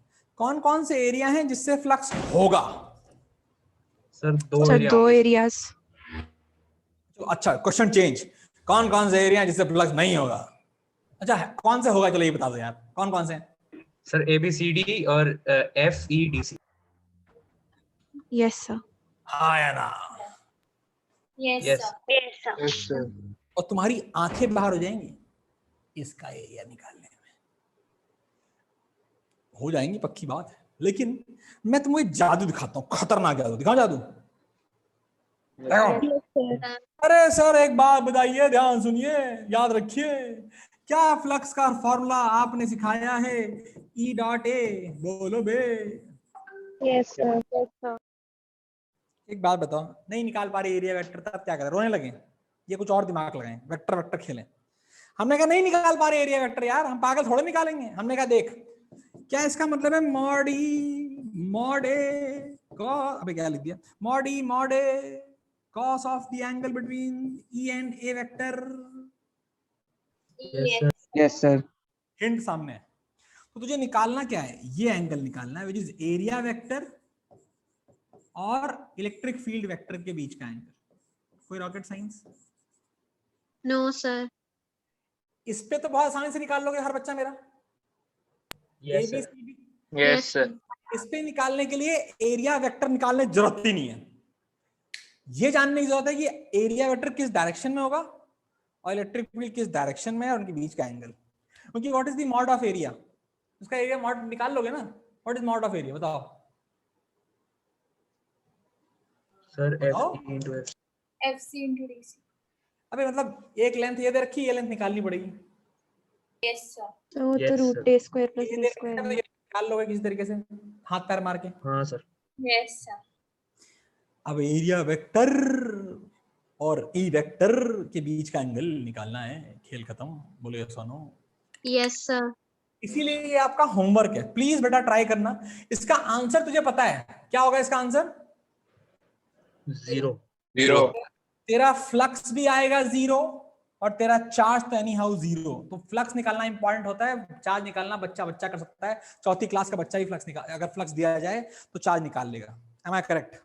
कौन कौन से एरिया हैं जिससे फ्लक्स होगा? Sir sir 2 areas. तो अच्छा, क्वेश्चन चेंज, कौन कौन से एरिया जिससे फ्लक्स नहीं होगा? अच्छा, कौन से होगा? चलो ये बता दो यार, कौन कौन से? सर ABCD और FEDC। Yes sir. हाँ या ना? Yes sir. और तुम्हारी आंखें बाहर हो जाएंगी इसका एरिया निकालने में, हो जाएंगी, पक्की बात है। लेकिन मैं तुम्हें एक जादू दिखाता हूँ, खतरनाक जादू। दिखाओ जादू। अरे सर, एक बात बताइए, ध्यान सुनिए, याद रखिए, क्या फ्लक्स का फॉर्मूला आपने सिखाया है? E डॉट ए, बोलो बे। Yes sir. एक बात बताओ, नहीं निकाल पा रहे एरिया वेक्टर, तब क्या करें? रोने लगे? ये कुछ और दिमाग लगाएं, वेक्टर वेक्टर खेलें। हमने कहा नहीं निकाल पा रहे एरिया वेक्टर, यार हम पागल थोड़े निकालेंगे। हमने कहा देख, क्या इसका मतलब है मॉड ई मॉड ए कॉस, अबे क्या लिख दिया, mod E mod A cos of the angle between E and A vector? Yes sir. Hint सामने है। तो तुझे निकालना क्या है? ये एंगल निकालना है, which is एरिया वेक्टर और इलेक्ट्रिक फील्ड वेक्टर के बीच का एंगल। कोई रॉकेट साइंस? No sir. इस पे तो बहुत आसानी से निकाल लोगे हर बच्चा मेरा। Yes sir. ABCD। Yes sir. इस पे निकालने के लिए एरिया वेक्टर निकालने की जरूरत ही नहीं है। ये जानने की जरूरत है कि एरिया वेक्टर किस डायरेक्शन में होगा और इलेक्ट्रिक फील्ड किस डायरेक्शन में है और उनके बीच का एंगल। क्योंकि what is the mod of area, उसका एरिया मॉड निकाल लोगे ना। What is mod of area बताओ? सर बताओ। FC into DC। अबे मतलब एक लेंथ ये दे रखी, ये लेंथ निकालनी पड़ेगी। Yes sir. तो वो तो Yes, रूट sir. ए स्क्वायर प्लस ये बी दे रखी है स्क्वायर तो है। ये निकाल लोगे किसी तरीके से, हाथ पैर मार के। हाँ सर। Yes sir. अब एरिया वेक्टर और ई वेक्टर के बीच का एंगल निकालना है, खेल खत्म। बोलो यस और नो। Yes sir. इसीलिए ये आपका होमवर्क है, प्लीज बेटा ट्राई करना। इसका आंसर तुझे पता है क्या होगा? इसका आंसर 0। तेरा फ्लक्स भी आएगा 0 और तेरा चार्ज तो एनी हाउ 0। तो फ्लक्स निकालना इंपॉर्टेंट होता है, चार्ज निकालना बच्चा कर सकता है। चौथी क्लास का बच्चा ही फ्लक्स निकाल, अगर फ्लक्स दिया जाए तो चार्ज निकाल लेगा। Am I correct?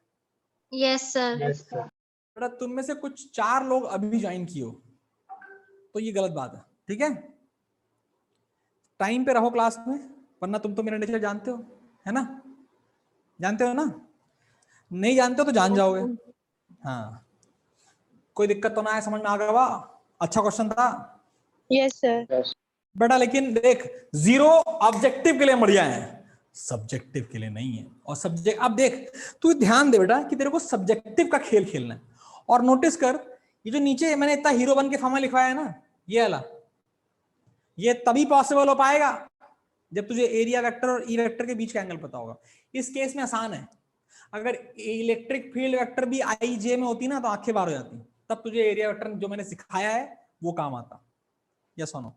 Yes sir. Yes sir. बेटा तुम में से कुछ 4 लोग अभी ज्वाइन किए हो तो ये गलत बात है, ठीक है? टाइम पे रहो क्लास में, वरना तुम तो मेरा नेचर जानते हो, है ना? जानते हो ना? नहीं जानते हो तो जान जाओगे। हाँ, कोई दिक्कत तो ना है? समझ में आ गया? अच्छा क्वेश्चन था यस सर। बेटा। लेकिन देख, 0 ऑब्जेक्टिव के लिए बढ़िया है, सब्जेक्टिव के लिए नहीं है। और सब्जेक्ट, अब देख तू ध्यान दे बेटा कि तेरे को सब्जेक्टिव का खेल खेलना है। और नोटिस कर, ये जो नीचे मैंने इतना हीरो बन के फॉर्मूला लिखवाया है ना, ये वाला, ये तभी पॉसिबल हो पाएगा जब तुझे एरिया वेक्टर और ई वेक्टर के बीच का एंगल पता होगा। इस केस में आसान है, अगर इलेक्ट्रिक फील्ड वेक्टर भी आई जे में होती ना तो आंखें बाहर हो जाती, तब तुझे एरिया वेक्टर जो मैंने सिखाया है वो काम आता। यस और नो?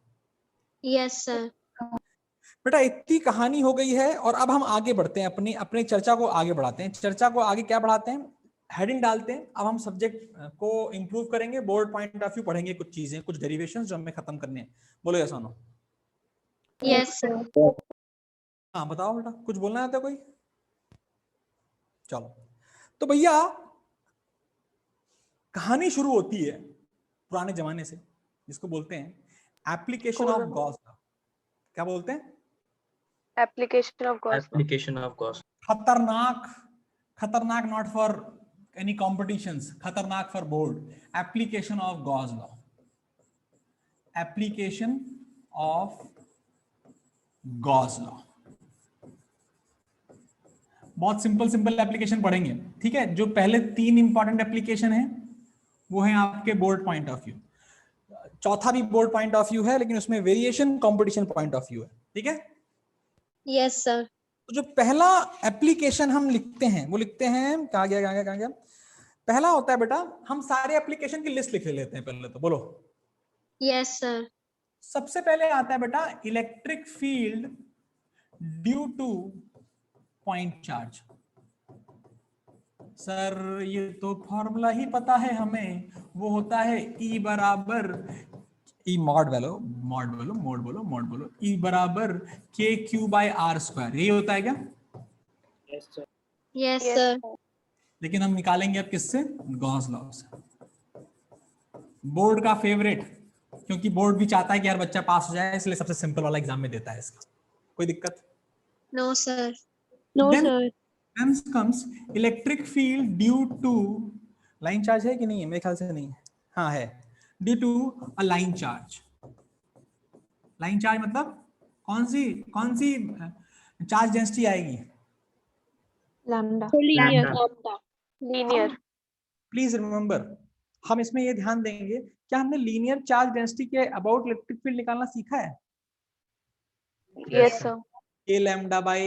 Yes sir. बेटा इतनी कहानी हो गई है और अब हम आगे बढ़ते हैं, अपनी चर्चा को आगे बढ़ाते हैं। चर्चा को आगे क्या बढ़ाते हैं? हेडिंग डालते हैं। अब हम सब्जेक्ट को इंप्रूव करेंगे, बोर्ड पॉइंट ऑफ व्यू पढ़ेंगे, कुछ चीजें, कुछ डेरिवेशंस जो हमें खत्म करने हैं। बोलो यस और नो? Yes sir. हाँ बताओ बेटा, कुछ बोलना है तो कोई? चलो, तो भैया कहानी शुरू होती है पुराने जमाने से, जिसको बोलते हैं एप्लीकेशन ऑफ गॉस लॉ। क्या बोलते हैं? Application of Gauss law. Application of Gauss. खतरनाक, खतरनाक नॉट फॉर एनी कॉम्पिटिशंस, खतरनाक for board. Application of Gauss law, application of Gauss law. बहुत सिंपल सिंपल एप्लीकेशन पढ़ेंगे, ठीक है। जो पहले 3 इंपॉर्टेंट एप्लीकेशन है वो है आपके बोर्ड पॉइंट ऑफ व्यू, चौथा भी बोर्ड पॉइंट ऑफ व्यू है, लेकिन उसमें variation competition point of view है, ठीक है। Yes sir. तो जो पहला एप्लीकेशन हम लिखते हैं वो लिखते हैं, कहाँ गया, पहला होता है बेटा, हम सारे एप्लीकेशन की लिस्ट लिख लेते हैं पहले, तो बोलो। Yes sir. सबसे पहले आता है बेटा electric field due to point charge. Sir ये तो फॉर्मूला ही पता है हमें, वो होता है E बराबर E मॉड बोलो E बराबर KQ बाय R स्क्वायर। यही होता है क्या? Yes sir. लेकिन हम निकालेंगे अब किससे? गॉस लॉ से। बोर्ड का फेवरेट, क्योंकि बोर्ड भी चाहता है कि यार बच्चा पास हो जाए, इसलिए सबसे सिंपल वाला एग्जाम में देता है इसका। कोई दिक्कत? No sir. No, Then sir. comes electric field due to line charge है कि नहीं है? मेरे ख्याल से नहीं है, हाँ है। Due to a line charge. Line charge मतलब कौन सी चार्ज डेंसिटी आएगी? Lambda. लीनियर। प्लीज रिमेंबर, हम इसमें ये ध्यान देंगे, क्या हमने लीनियर चार्ज डेंसिटी के अबाउट इलेक्ट्रिक फील्ड निकालना सीखा है? Yes sir. A lambda by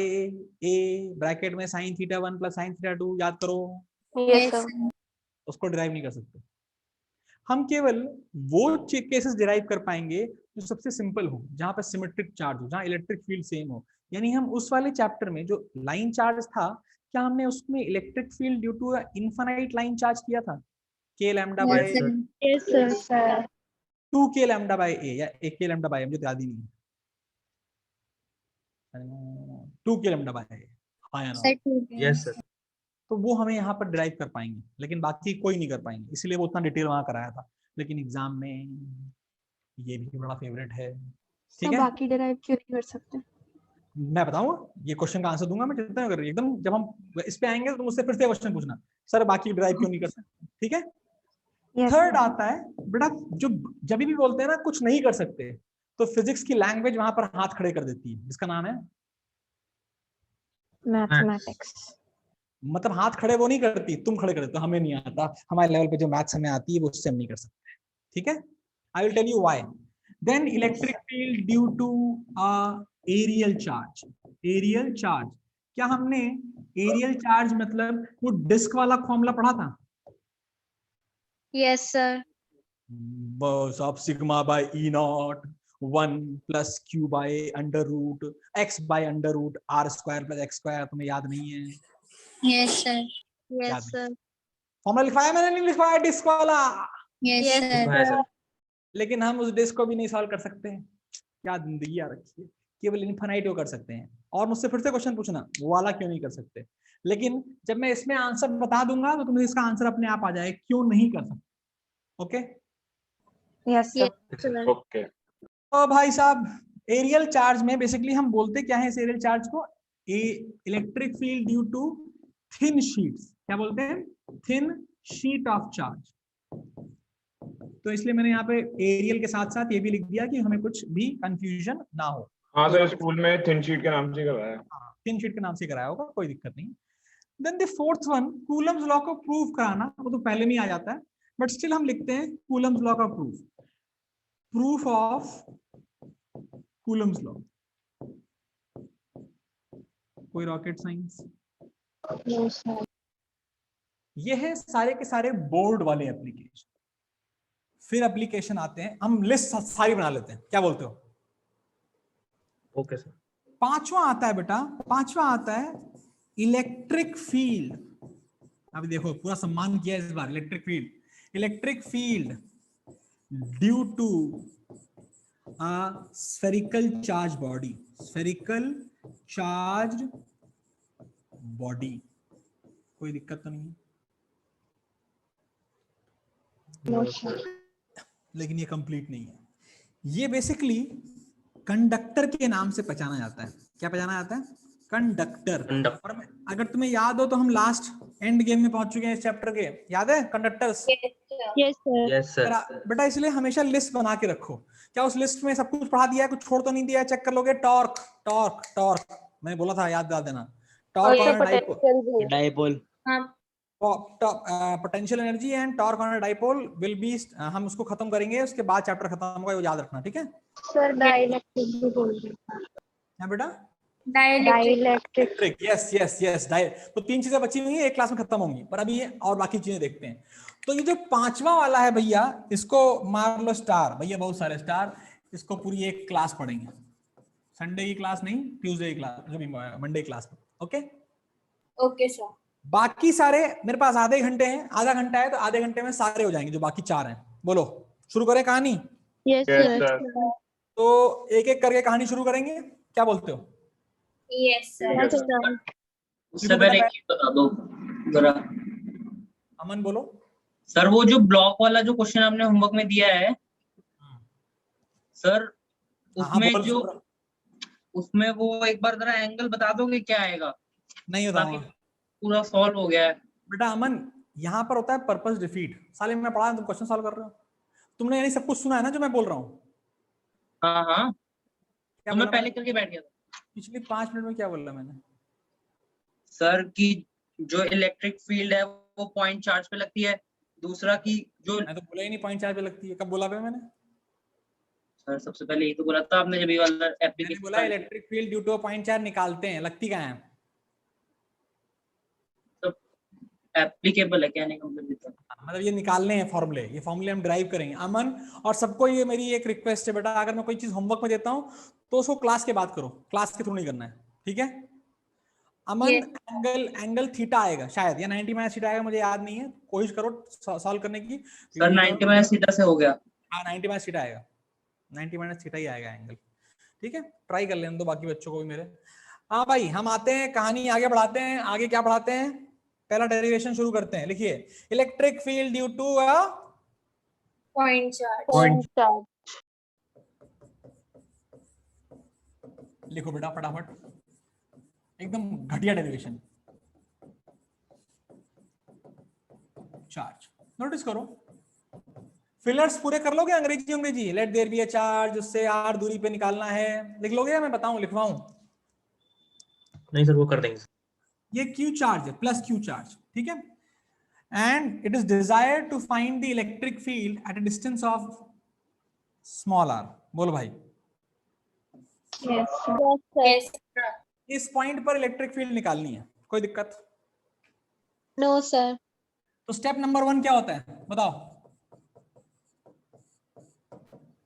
A bracket में sin theta 1 plus sin theta 2, याद करो। Yes sir. उसको डिराइव नहीं कर सकते हम, केवल वो केसेस डिराइव कर पाएंगे जो सबसे सिंपल हो, जहां पर सिमेट्रिक चार्ज हो, जहां इलेक्ट्रिक फील्ड सेम हो। यानी हम उस वाले चैप्टर में जो लाइन चार्ज था, क्या हमने उसमें electric field due to infinite line charge किया था? K lambda by Yes, sir. 2K lambda by A या 1K लैम्डा बाय, मुझे याद ही नहीं है। 2K लैम्डा बाय A, हाँ या ना? Yes sir. तो वो हमें यहाँ पर डिराइव कर पाएंगे, लेकिन बाकी कोई नहीं कर पाएंगे, इसलिए वो उतना डिटेल वहां कराया था। लेकिन एग्जाम में ये भी बड़ा फेवरेट है, ठीक है। बाकी derive क्यों नहीं कर सकते? मैं बताऊंगा, ये क्वेश्चन का आंसर दूंगा मैं जितना कर, एकदम जब हम इस पे आएंगे तो मुझसे फिर से क्वेश्चन पूछना, सर बाकी डिराइव क्यों नहीं कर सकते, ठीक है। Yes, third sir. आता है बेटा, जो जब भी बोलते हैं ना कुछ नहीं कर सकते, तो फिजिक्स की लैंग्वेज वहां पर हाथ खड़े कर देती है, जिसका नाम है Mathematics. मतलब हाथ खड़े वो नहीं करती, तुम खड़े कर देते हो, हमें नहीं आता, हमारे लेवल पे जो मैथ्स हमें आती है वो उससे हम नहीं कर सकते, ठीक है। I will tell you why. Then electric field due to a areal charge. Areal charge, क्या हमने एरियल चार्ज मतलब वो डिस्क वाला फॉर्मूला पढ़ा था? Yes sir. बस अब sigma by E naught 1 plus Q by under root X by under root R square plus X square, तुम्हें याद नहीं है? Yes, sir. Yes sir. Formula लिखवाया मैंने, नहीं लिखवाया डिस्क वाला? Yes, Yes, sir. लेकिन हम उस डिस्क को भी नहीं सॉल्व कर सकते हैं। क्या जिंदगी आ रखी है, केवल इनफाइनाइट वो कर सकते हैं। और मुझसे फिर से क्वेश्चन पूछना, वो वाला क्यों नहीं कर सकते? लेकिन जब मैं इसमें आंसर बता दूंगा तो तुम्हें इसका आंसर अपने आप आ जाए क्यों नहीं कर सकते, okay. Yes, sir. Yes sir. Okay. तो भाई साहब, एरियल चार्ज में बेसिकली हम बोलते क्या है इस एरियल चार्ज को? Electric field due to thin sheets. क्या बोलते हैं? Thin sheet of charge. तो इसलिए मैंने यहाँ पे एरियल के साथ साथ ये भी लिख दिया कि हमें कुछ भी कंफ्यूजन ना हो। हाँ सर, स्कूल में थिन शीट के नाम से करवाया। थिन शीट के नाम से कराया होगा, कोई दिक्कत नहीं। Then the fourth one, Coulomb's law को प्रूव कराना, वो तो पहले में ही आ जाता है, बट स्टिल हम लिखते हैं कूलम्स लॉ का proof. Proof of Coulomb's law. कोई रॉकेट साइंस? No, sir. ये है सारे के सारे बोर्ड वाले एप्लीकेशन। फिर एप्लीकेशन आते हैं, हम लिस्ट सारी बना लेते हैं, क्या बोलते हो? Okay sir. पांचवा आता है बेटा, पांचवा आता है इलेक्ट्रिक फील्ड। अभी देखो पूरा सम्मान किया इस बार, electric field. Electric field due to spherical charge body. Spherical charge body. कोई दिक्कत तो नहीं है, No, sir. लेकिन ये कंप्लीट नहीं है। ये बेसिकली कंडक्टर के नाम से पहचाना जाता है। क्या पहचाना जाता है? कंडक्टर। कंडक्टर। और अगर तुम्हें याद हो तो हम लास्ट एंड गेम में पहुंच चुके हैं इस चैप्टर के, याद है? Conductors. Yes, sir. Yes sir. बेटा इसलिए हमेशा लिस्ट बना के रखो। क्या उस लिस्ट में सब कुछ पढ़ा दिया है? कुछ छोड़ तो नहीं दिया है? चेक कर लोगे। टॉर्क टॉर्क टॉर्क मैंने बोला था, याद दिला देना। टॉर्क और ऑन डाइपोल, पोटेंशियल भी। डाइपोल। हाँ potential energy and torque on dipole will be, हम उसको खत्म करेंगे, उसके बाद चैप्टर खत्म होगा, वो याद रखना, ठीक है? Sir, dielectric भी बोल रहे हैं। क्या बेटा? Dielectric. Electric, yes yes yes. तो 3 चीजें बची हुई हैं, एक क्लास में खत्म होंगी, पर अभी ये और बाकी चीजें देखते हैं। तो ये जो 5वां वाला है भैया, इसको मार लो स्टार, भैया बहुत सारे स्टार। इसको पूरी एक क्लास पढ़ेंगे, संडे की क्लास नहीं, ट्यूसडे की क्लास, मंडे क्लास में, ओके? Okay sir. बाकी सारे मेरे पास आधे घंटे हैं, आधा घंटा है, तो आधे घंटे में सारे हो जाएंगे जो बाकी 4 हैं। बोलो, शुरू करें कहानी? Yes, sir. तो एक एक करके कहानी शुरू करेंगे, क्या बोलते हो? Yes sir. Yes, sir. उससे पहले एक चीज बता दो जरा। अमन बोलो। सर वो जो ब्लॉक वाला जो क्वेश्चन आपने होमवर्क में दिया है सर, उसमें बोल, जो उसमें वो एक बार जरा एंगल बता दोगे क्या आएगा? नहीं बताऊंगा पूरा सॉल्व हो गया है बेटा। अमन, यहाँ पर होता है पर्पस डिफीट। साले में पढ़ा, तुम क्वेश्चन सॉल्व कर रहे हो। तुमने यानी सब कुछ सुना है ना जो मैं बोल रहा हूँ? हाँ हाँ, क्या तो मैं बोला पहले मैंने? करके बैठ गया था पिछले 5 मिनट में क्या बोला मैंने? सर की जो इलेक्ट्रिक फील्ड है वो पॉइंट चार्ज पे लगती है, दूसरा की जो मैं तो बोला ही नहीं पॉइंट चार्ज पे लगती है। कब बोला पे मैंने? सर सबसे पहले यही तो बोला था आपने जब ये वाला मैंने एप्लीकेशन बोला electric field due to point charge निकालते हैं, लगती कहाँ है? एप्लीकेबल है क्या? नहीं कंप्लीट देता। मतलब ये निकालने हैं फॉर्मूले, ये फॉर्मूले हम ड्राइव करेंगे अमन। और सबको ये मेरी एक रिक्वेस्ट है बेटा, अगर मैं कोई चीज होमवर्क में देता हूँ तो उसको क्लास के बाद करो, क्लास के थ्रू नहीं करना है, ठीक है? अमन, एंगल थीटा आएगा शायद, या 90 माइनस थीटा आएगा, मुझे याद नहीं है। कोशिश करो सॉल्व करने की। सर 90 माइनस थीटा से हो गया। हाँ 90 माइनस थीटा आएगा, 90 माइनस थीटा ही आएगा एंगल, ठीक है? ट्राई कर लेने दो बाकी बच्चों को भी मेरे। हाँ भाई, हम आते हैं कहानी आगे बढ़ाते हैं। आगे क्या पढ़ाते हैं? पहला डेरिवेशन शुरू करते हैं। लिखिए, electric field due to point charge. लिखो बेटा फटाफट, एकदम घटिया डेरिवेशन। चार्ज नोटिस करो, फिलर्स पूरे कर लोगे अंग्रेजी? Let there be a charge, उससे r दूरी पे निकालना है, लिख लोगे या मैं बताऊं, लिखवाऊं? नहीं सर वो कर देंगे। ये q चार्ज है, प्लस q चार्ज, ठीक है? And it is desired to find the electric field at a distance of small r। बोलो भाई। Yes, sir. यस इस पॉइंट पर इलेक्ट्रिक फील्ड निकालनी है, कोई दिक्कत? No, sir. तो स्टेप नंबर 1 क्या होता है बताओ?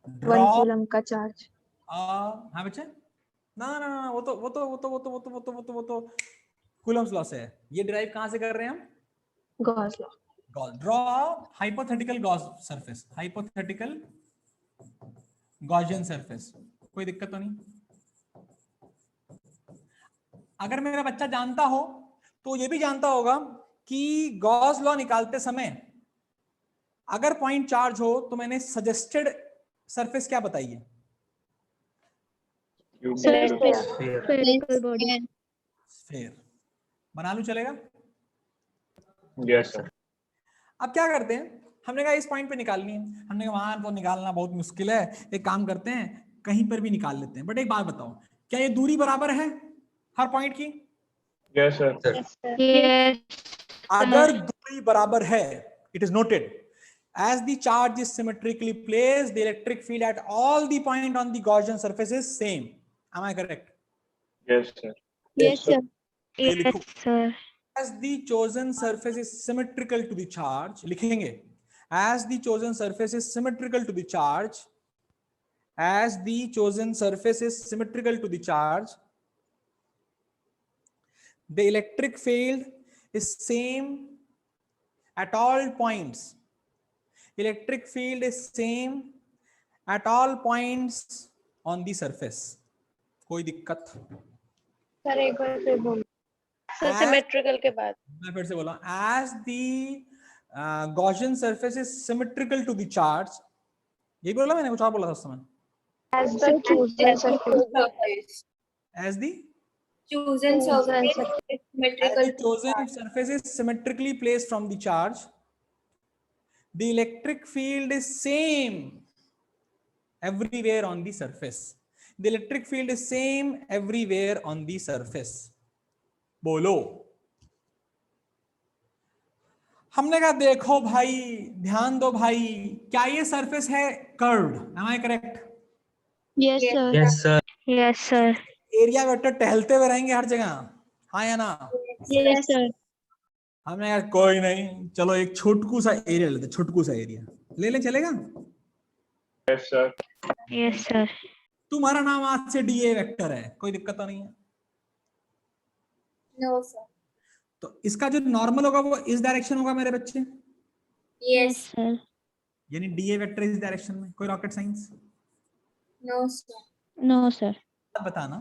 1 coulomb का charge. हाँ बच्चे, ना वो तो कूलम्स लॉ से है। ये डिराइव कहां से कर रहे हैं हम? Gauss law. Draw hypothetical Gauss surface, hypothetical Gaussian surface. कोई दिक्कत तो नहीं? अगर मेरा बच्चा जानता हो तो ये भी जानता होगा कि गॉस लॉ निकालते समय अगर पॉइंट चार्ज हो तो मैंने सजेस्टेड सरफेस क्या बताई है? Spherical body. स्फीयर। बना लूं, चलेगा? Yes sir. अब क्या करते हैं, हमने कहा इस पॉइंट पे निकालनी है, हमने कहा वहां तो निकालना बहुत मुश्किल है, एक काम करते हैं कहीं पर भी निकाल लेते हैं। बट एक बात बताओ, क्या ये दूरी बराबर है हर पॉइंट की? Yes sir. Yes. अगर दूरी बराबर है, it is noted as the charge is symmetrically placed, the electric field at all the point on the Gaussian surface is same. Am I correct? Yes sir. Yes, sir. ये लिखो, Yes, sir. as the chosen surface is symmetrical to the charge, लिखेंगे as the chosen surface is symmetrical to the charge, as the chosen surface is symmetrical to the charge, the electric field is same at all points. Electric field is same at all points on the surface. कोई दिक्कत? Sir, एक बार फिर बोलो. तो symmetrical के बाद मैं फिर से बोला, as the Gaussian surface is symmetrical to the charge, यही बोला मैंने, कुछ और बोला था उस समय? As the chosen surface. As the chosen surface is symmetrical to chosen surface is symmetrically placed from the charge, the electric field is same everywhere on the surface. The electric field is same everywhere on the surface. बोलो। हमने कहा देखो भाई, ध्यान दो भाई, क्या ये सरफेस है curved? Am I correct? Yes, sir. Yes, sir. Yes, sir. Area vector टहलते हुए रहेंगे हर जगह, हाँ या ना? Yes, sir. हमने कहा कोई नहीं, चलो एक छोटकू सा एरिया लेते, छोटकू सा एरिया ले लें, चलेगा? Yes, sir. Yes, sir. तुम्हारा नाम आज से डीए वेक्टर है, कोई दिक्कत तो नहीं है? no sir. तो इसका जो नॉर्मल होगा वो इस डायरेक्शन होगा मेरे बच्चे, Yes sir. यानी डीए वेक्टर इस डायरेक्शन में। कोई rocket science? no sir. No, sir. बताना,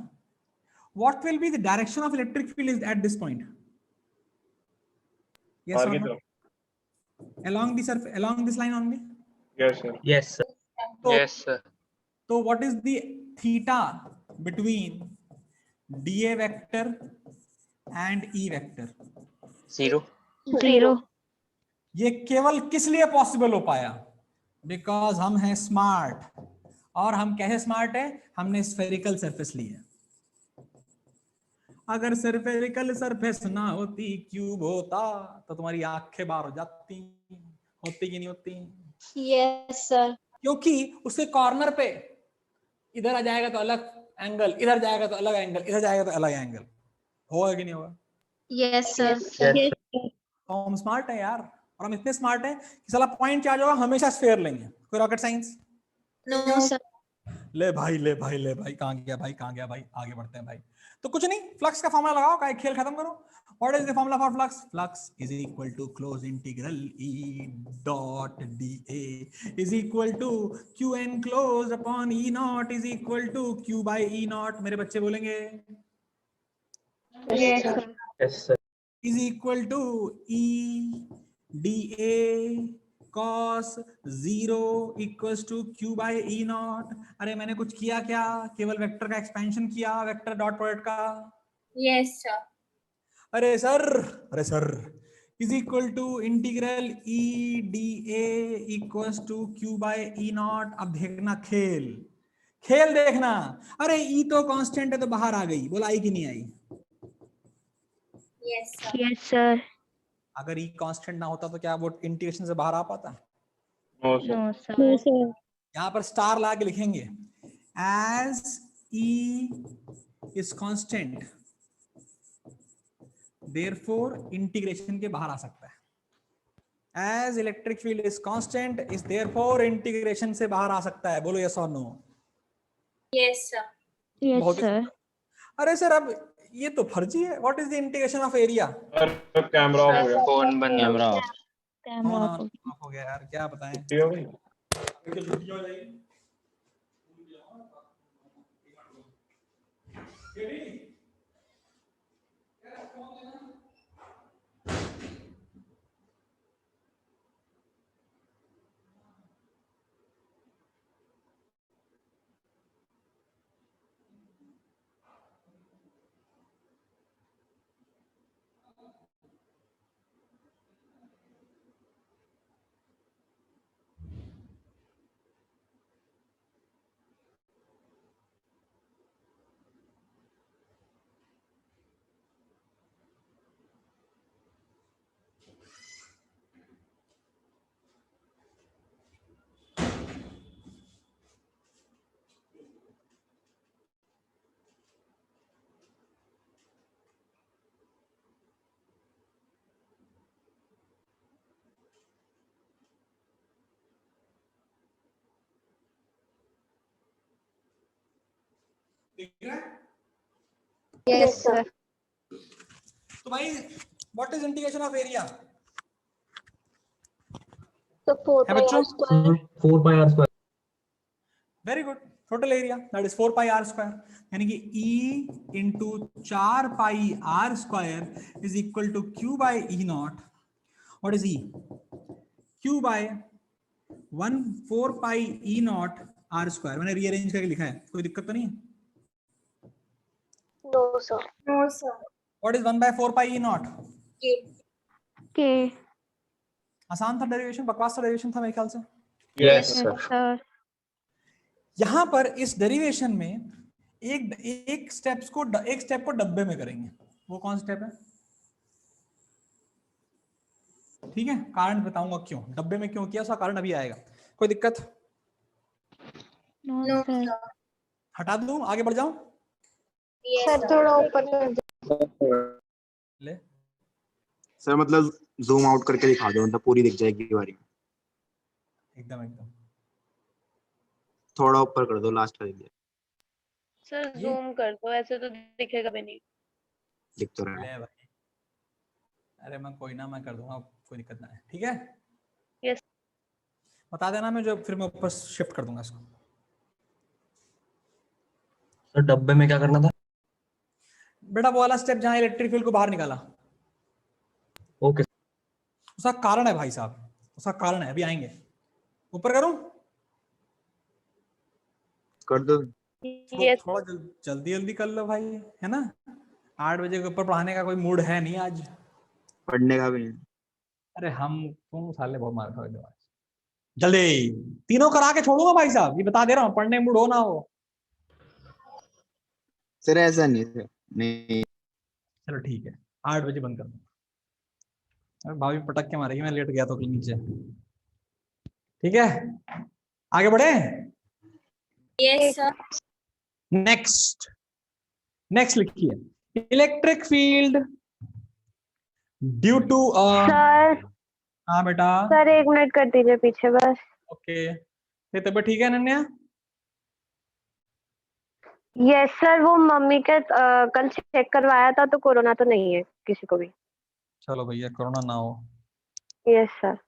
what will be the direction of electric field is at this point? Yes or no? Along the surface, along this line only? Yes, sir. Yes, sir. So, Yes, sir. so what is the theta between dA vector and E vector? 0. 0. ये केवल किस लिए possible हो पाया? Because हम हैं smart. और हम कैसे स्मार्ट है? हमने स्फेरिकल सरफेस ली है। अगर स्फेरिकल सरफेस ना होती, क्यूब होता, तो तुम्हारी आंखें बाहर हो जाती। होती कि नहीं होती? Yes, sir. क्योंकि उसके कॉर्नर पे इधर आ जाएगा तो अलग एंगल, इधर जाएगा तो अलग एंगल, इधर जाएगा तो अलग एंगल। होगा कि नहीं होगा? Yes, sir. Yes, तो हम स्मार्ट है यार, और हम इतने स्मार्ट है कि साला पॉइंट चार्ज होगा हमेशा स्फीयर लेंगे। कोई रॉकेट साइंस? No, sir. ले भाई, ले भाई, ले भाई, कहां गया भाई, कहां गया भाई? आगे बढ़ते हैं भाई। तो कुछ नहीं, फ्लक्स का फॉर्मूला लगाओ, का खेल खत्म करो। What is the formula for flux? Flux is equal to close integral E dot dA is equal to Q enclosed upon E naught is equal to Q by E naught. मेरे बच्चे बोलेंगे Yes, sir. yes, sir. Is equal to E dA cos 0 equals to Q by E naught. अरे मैंने कुछ किया क्या? केवल vector का एक्सपेंशन किया, वेक्टर डॉट प्रोडक्ट का। Yes sir. अरे sir is equal to integral E dA equals to Q by E naught. अब देखना खेल देखना। अरे E तो कांस्टेंट है तो बाहर आ गई, बोला आई कि नहीं आई? Yes sir. Yes, sir. अगर E कांस्टेंट ना होता तो क्या वो इंटीग्रेशन से बाहर आ पाता? No, sir. No, sir. No, sir. यहाँ पर स्टार लगा के लिखेंगे, as E is constant therefore integration के बाहर आ सकता है। as electric field is constant is therefore integration से बाहर आ सकता है। बोलो yes or no? Yes sir. Yes, बहुत ही sir. अरे सर अब ये तो फर्जी है। What is the integration of area? Camera हो गया। फोन बंद कैमरा ऑफ। Camera off. हो गया यार, क्या बताएं। छुट्टी हो गई। छुट्टी हो जाएगी। Yes, sir. तो भाई what is integration of area? So 4 है pi बच्चों? r square. 4 pi r square. Very good, total area that is 4 pi R square, यानी कि E into 4 pi R square is equal to Q by E naught. What is E? Q by 4 pi E naught R square. मैंने rearrange करके लिखा है, कोई दिक्कत तो नहीं है? No, sir. No, sir. What is 1 by 4 pi E naught? K. K. आसान था डेरिवेशन, बकवास सा डेरिवेशन था मेरे ख्याल से. Yes, sir. यहां पर इस डेरिवेशन में एक स्टेप को डब्बे में करेंगे. वो कौन स्टेप है? ठीक है, कारण बताऊंगा क्यों डब्बे में क्यों किया, उसका कारण अभी आएगा. कोई दिक्कत? No, No, sir. sir. हटा दूं, आगे बढ़ जाऊं? Yes, sir sir. थोड़ा ऊपर कर दो. ले, सर मतलब जूम आउट करके दिखा दो, मतलब पूरी दिख जाएगी बारी में. एकदम एकदम थोड़ा ऊपर कर दो, लास्ट वाली सर ये? जूम कर दो, ऐसे तो दिखेगा भी नहीं. दिख तो रहा है. ले भाई, अरे मैं कोई ना, मैं कर दूंगा, कोई दिक्कत ना है. ठीक है, यस. बता देना, मैं जो फिर मैं ऊपर शिफ्ट कर दूंगा इसको. सर डब्बे में क्या करना था? बेटा वो वाला स्टेप जहां इलेक्ट्रिक फील्ड को बाहर निकाला, ओके. उसका कारण है भाई साहब, उसका कारण है, अभी आएंगे. ऊपर करूं? कर दो. यस. थोड़ा जल्दी जल्दी कर लो भाई, है ना. 8 बजे के ऊपर पढ़ाने का कोई मूड है नहीं आज. पढ़ने का भी नहीं. अरे हम तुम साले बहुत मार खाओगे आज. जल्दी तीनों करा के छोड़ूंगा भाई साहब, ये बता दे रहा हूँ, पढ़ने मूड हो ना हो. सर ऐसा नहीं है. नहीं चलो ठीक है, 8 बजे बंद कर दो. अरे भाभी पटक के मारेगी, मैं लेट गया तो नीचे. ठीक है, आगे बढ़े. Yes, sir. नेक्स्ट लिखिए, electric field due to. Sir हाँ बेटा. सर 1 मिनट कर दीजिए पीछे बस. ओके, ये तबीयत ठीक है अनन्या? यस सर, वो मम्मी के कल चेक करवाया था तो कोरोना तो नहीं है किसी को भी. चलो भैया, कोरोना ना हो. Yes sir.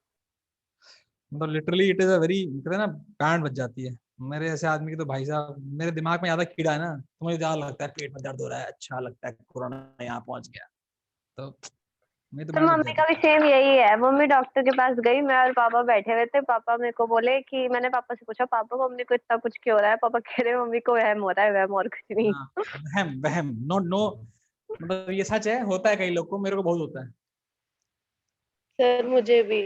मतलब literally it is a very, कहते हैं ना, बैंड बज जाती है मेरे ऐसे आदमी की तो. भाई साहब मेरे दिमाग में ज्यादा कीड़ा है ना, तो मुझे ज्यादा लगता है पेट में दर्द हो रहा है, अच्छा लगता है कोरोना यहाँ पहुंच गया तो मैं तो तो बैंड बज मम्मी का जाती भी सेम यही है. मम्मी डॉक्टर के पास गई, मैं और पापा बैठे हुए थे. पापा मेरे को बोले कि, मैंने पापा से पूछा पापा मम्मी को इतना कुछ क्यों हो रहा है. पापा कह रहे मम्मी को वहम हो रहा है, वहम और कुछ नहीं. हाँ, वहम वहम, नो मतलब ये सच है, होता है कई लोग को, मेरे को बहुत होता है. सर मुझे भी.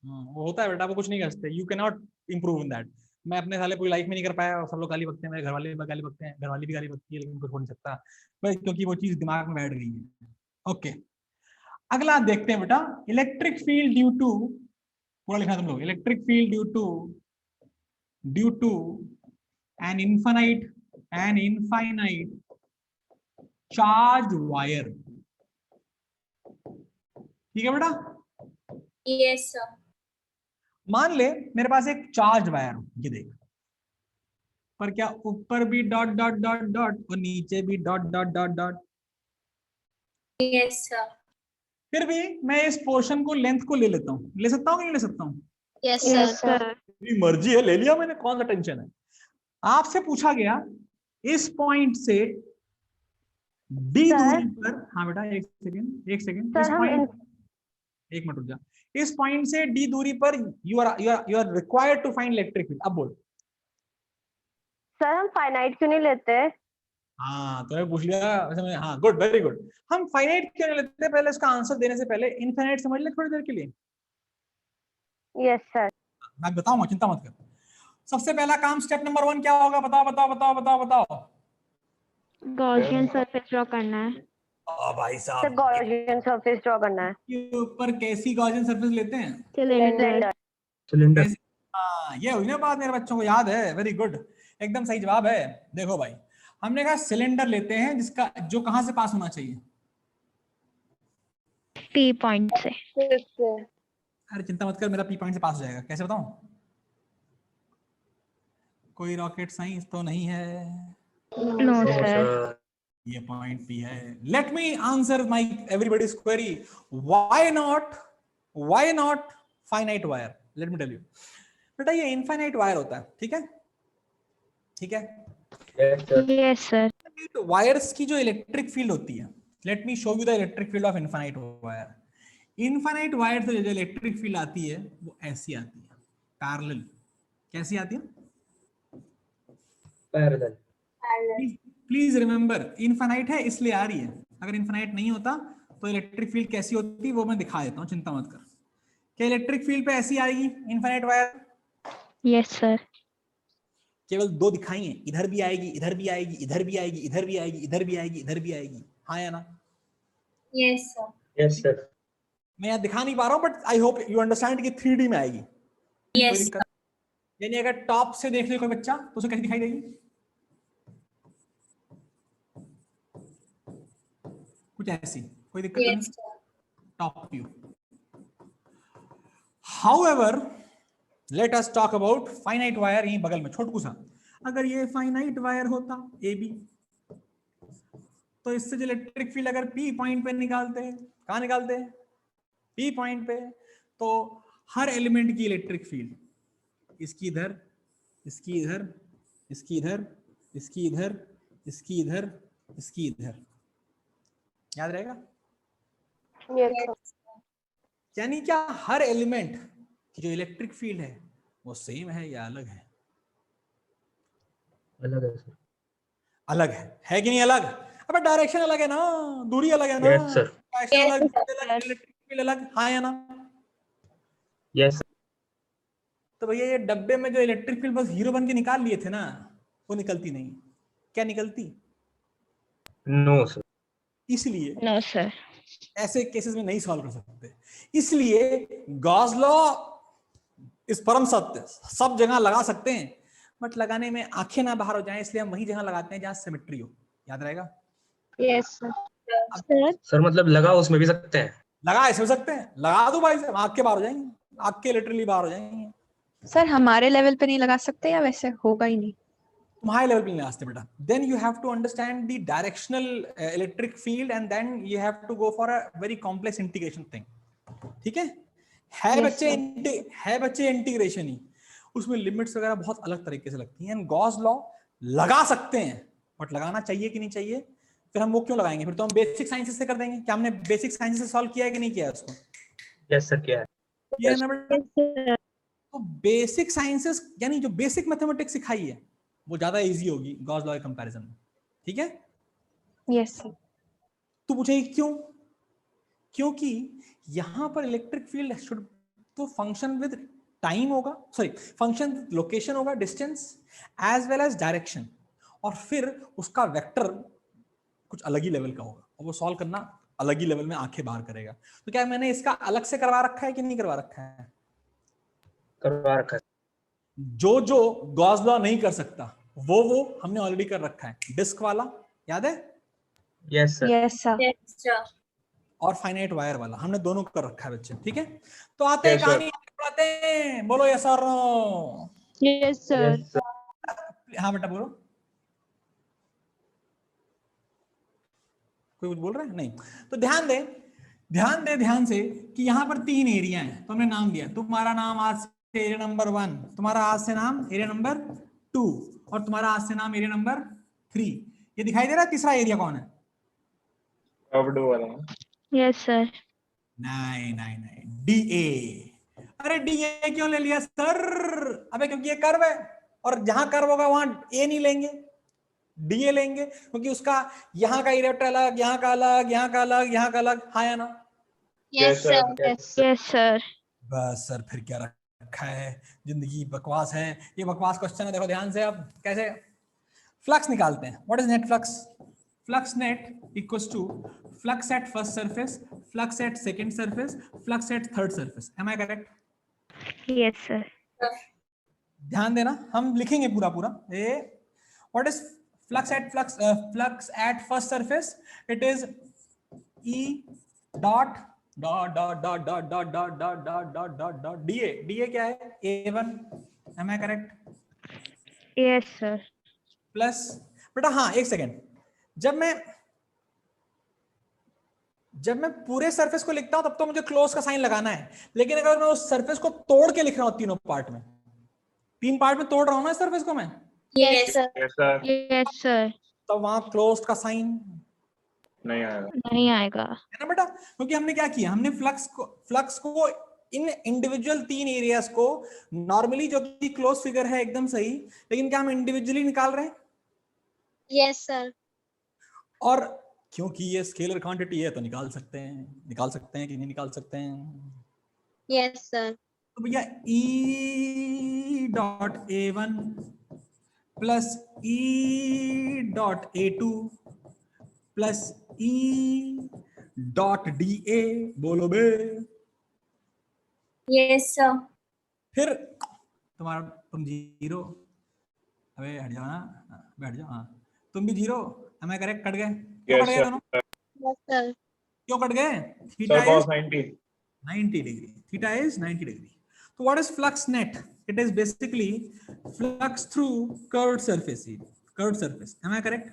वो होता है बेटा, वो कुछ नहीं कर सकते. You can not improve in that. मैं अपने साले पूरी लाइफ में नहीं कर पाया और सब लोग गाली बकते हैं, मेरे घर वाले भी गाली बकते हैं, घर वाली भी गाली बकती है, लेकिन कुछ हो नहीं सकता क्योंकि वो चीज दिमाग में बैठ गई है. ओके, अगला देखते हैं बेटा, इलेक्ट्रिक फील्ड ड्यू टू, पूरा लिखना तुम लोग, electric field due to an infinite charge wire. ठीक है बेटा. Yes, sir. मान ले मेरे पास एक चार्ज वायर हो, ये देख, पर क्या ऊपर भी डॉट डॉट डॉट डॉट और नीचे भी dot dot dot dot. Yes, sir. फिर भी मैं इस पोर्शन को, लेंथ को ले लेता हूँ, ले सकता हूँ कि नहीं ले सकता हूँ? Yes, yes sir. सर. मेरी मर्जी है, ले लिया मैंने, कौन सा टेंशन है. आपसे पूछा गया इस पॉइंट से डी सर? दूरी पर. हाँ बेटा, एक सेकेंड. सर हम एक मिनट रुक जा. इस पॉइंट से डी दूरी पर you are required to find electric field. अब बोल. सर हम फाइनाइट क्यों नहीं लेते? हाँ, तो मैं पूछ लिया वैसे मैं. हाँ, गुड, वेरी गुड. हम फाइनाइट क्यों नहीं लेते, पहले इसका आंसर देने से पहले इनफाइनाइट समझ ले थोड़ी देर के लिए. Yes sir. मैं बताऊंगा, चिंता मत कर. सबसे पहला काम, स्टेप नंबर 1 क्या होगा? बताओ. गॉसियन सरफेस ड्रॉ करना है. भाई सर साहब, गॉसियन सरफेस ड्रॉ करना है. के ऊपर कैसी गॉसियन सरफेस लेते हैं? सिलेंडर. सिलेंडर. हाँ, ये हुई ना बात, मेरे बच्चों को याद है. वेरी गुड, एकदम सही जवाब है. देखो भाई, हमने कहा सिलेंडर लेते हैं जिसका, जो कहां से पास होना चाहिए? पी पॉइंट से. अरे चिंता मत कर, मेरा पी पॉइंट से पास हो जाएगा. कैसे बताऊं? कोई रॉकेट साइंस तो नहीं है. No sir. ये पॉइंट पी है. Let me answer my everybody's query. Why not finite wire? Let me tell you बेटा, ये इनफाइनाइट वायर होता है, ठीक है. ठीक है। Yes, sir. वायर्स की जो इलेक्ट्रिक फील्ड होती है, let me show you the electric field of infinite wire. Infinite wire से जो इलेक्ट्रिक फील्ड आती है वो ऐसी आती है, पैरेलल। कैसी आती है? पैरेलल। प्लीज रिमेंबर, इनफाइनाइट है इसलिए आ रही है। अगर इनफाइनाइट नहीं होता तो इलेक्ट्रिक फील्ड कैसी होती वो मैं दिखा देता हूँ, चिंता मत कर। क्या इलेक्ट्रिक फील्ड पे ऐसी आएगी इनफाइनाइट वायर? Yes, sir. केवल दो दिखाई है, इधर भी आएगी, इधर भी आएगी, इधर भी आएगी, इधर भी आएगी, इधर भी आएगी, इधर भी आएगी, हाँ या ना? Yes, sir. Yes sir. मैं यहाँ दिखा नहीं पा रहा हूँ but I hope you understand कि 3D में आएगी। Yes, कोई दिक्कत? यानी अगर टॉप से देख ले कोई बच्चा तो उसे कैसी दिखाई देगी? कुछ ऐसी, कोई दिक्कत yes, नहीं। sir. Top view. However let us talk about finite wire. यहीं बगल में छोटकू सा, अगर ये फाइनाइट वायर होता ए बी, तो इससे जो इलेक्ट्रिक फील्ड अगर पी पॉइंट पे निकालते हैं, कहाँ निकालते हैं? पी पॉइंट पे, तो हर एलिमेंट की इलेक्ट्रिक फील्ड इसकी इधर, इसकी इधर, इसकी इधर, इसकी इधर, इसकी इधर, इसकी इधर, याद रहेगा? Yes, यानी क्या हर एलिमेंट की जो इलेक्ट्रिक फील्ड है वो सेम है या अलग है? अलग है सर। अलग है कि नहीं अलग? अबे डायरेक्शन अलग है ना, दूरी अलग है ना, यस सर। डायरेक्शन Yes, अलग, इलेक्ट्रिक फील्ड अलग, हाँ या ना? यस। तो भैया ये डब्बे में जो इलेक्ट्रिक फील्ड बस हीरो बन के निकाल लिए थे ना, वो निकलती नहीं। क्या निकलती? No sir. इसलिए No, sir. ऐसे केसेस में नहीं सॉल्व कर सकते। इसलिए गॉस लॉ इस परम सत्य, सब जगह लगा सकते हैं बट लगाने में आंखें ना बाहर हो जाएं, इसलिए हम वही जगह लगाते हैं जहां सिमेट्री हो। याद रहेगा? Yes, sir. Sir. सर मतलब लगा उसमें भी सकते हैं। लगा ऐसे हो सकते हैं, लगा दो भाई साहब, आंख के बाहर हो जाएंगे, आंख के लिटरली बाहर हो जाएंगे। सर हमारे लेवल पे नहीं लगा सकते या वैसे होगा ही नहीं? तुम हाई लेवल पे नहीं लगाते बेटा। Then you have to understand the directional electric field and then you have to go for a very complex integration thing. ठीक है? है बच्चे इंटीग्रेशन ही, उसमें लिमिट्स वगैरह बहुत अलग तरीके से लगती हैं। एंड गॉस लॉ लगा सकते हैं बट लगाना चाहिए कि नहीं चाहिए, फिर हम वो क्यों लगाएंगे? फिर तो हम बेसिक साइंसेस से कर देंगे। क्या हमने बेसिक साइंसेस से सॉल्व किया है कि नहीं किया है उसको? यस सर किया है। किया है ना बेटा? तो बेसिक साइंसेस यानी जो बेसिक मैथमेटिक्स सिखाई है वो ज्यादा इजी होगी गॉस लॉ के कंपैरिजन में। ठीक है? Yes sir. तो पूछेगी क्यों? क्योंकि यहां पर इलेक्ट्रिक फील्ड शुड तो फंक्शन विद टाइम होगा, सॉरी फंक्शन लोकेशन होगा, distance as well as direction, और फिर उसका वेक्टर कुछ अलग ही लेवल का होगा और वो सॉल्व करना अलग ही लेवल में आंखें बाहर करेगा। तो क्या मैंने इसका अलग से करवा रखा है कि नहीं करवा रखा है? करवा रखा है। जो गॉस लॉ नहीं कर सकता वो हमने ऑलरेडी कर रखा है। डिस्क वाला याद है? Yes sir. Yes sir. Yes, sir. और फाइनाइट वायर वाला हमने दोनों कर रखा है बच्चे। ठीक है? तो आते हैं Yes, sir. कहानी पढ़ाते हैं। बोलो yes sir. Yes, sir. Yes sir. हाँ बेटा बोलो। कोई कुछ बोल रहा है? नहीं। तो ध्यान दे ध्यान से कि यहाँ पर 3 एरिया हैं। तो हमने नाम दिया, तुम्हारा नाम आज से एरिया नंबर 1, तुम्हारा आज से नाम एरिया नंबर 2 और तुम्हारा आज से नाम एरिया नंबर 3। ये दिखाई दे रहा है तीसरा एरिया कौन है? Yes, sir. नहीं DA। अरे DA क्यों ले लिया सर? अबे क्योंकि ये कर्व है और जहां कर्व होगा वहां A नहीं लेंगे, DA लेंगे, क्योंकि उसका यहाँ का एरिया अलग, यहाँ का अलग, यहाँ का अलग, यहाँ का अलग, हाँ या ना? Yes, sir. Yes, sir. बस सर फिर क्या रखा है? जिंदगी बकवास है। ये बकवास क्वेश्चन है, देखो ध्यान से। अब कैसे फ्लक्स निकालते हैं? What is net flux? Flux net equals to flux at first surface, flux at second surface, flux at third surface. Am I correct? Yes, sir. ध्यान देना, हम लिखेंगे पूरा a what is flux at first surface? It is E dot DA क्या है? A1। am I correct? Yes, sir. Plus बेटा हाँ एक सेकेंड, जब मैं पूरे सरफेस को लिखता हूं तब तो मुझे क्लोज का साइन लगाना है, लेकिन अगर मैं उस सरफेस को तोड़ के लिख रहा हूं तीनों पार्ट में, 3 पार्ट में तोड़ रहा हूं ना इस सरफेस को मैं, Yes, sir. Yes sir yes sir. तो वहां क्लोज्ड का साइन नहीं आएगा नहीं आएगा। है ना बेटा, क्योंकि हमने क्या किया, हमने फ्लक्स को इन इंडिविजुअल 3 एरियाज को नॉर्मली जो कि क्लोज फिगर है एकदम सही, लेकिन क्या हम इंडिविजुअली निकाल रहे हैं? Yes, sir. और क्योंकि ये स्केलर क्वांटिटी है तो निकाल सकते हैं कि नहीं निकाल सकते हैं? Yes, sir. तो भैया E dot A1 plus E dot A2 plus E dot DA, बोलो बे। Yes, sir. फिर तुम 0, अबे हट जाओ ना, बैठ जाओ। हाँ तुम भी 0, am I correct? कट गए? क्यों कट यस गए दोनों? Yes, sir. क्यों कट गए? Sir theta cos is 90 90 degree. Theta is 90 degree. So what is flux net? It is basically flux through curved surface. Curved surface. Am I correct?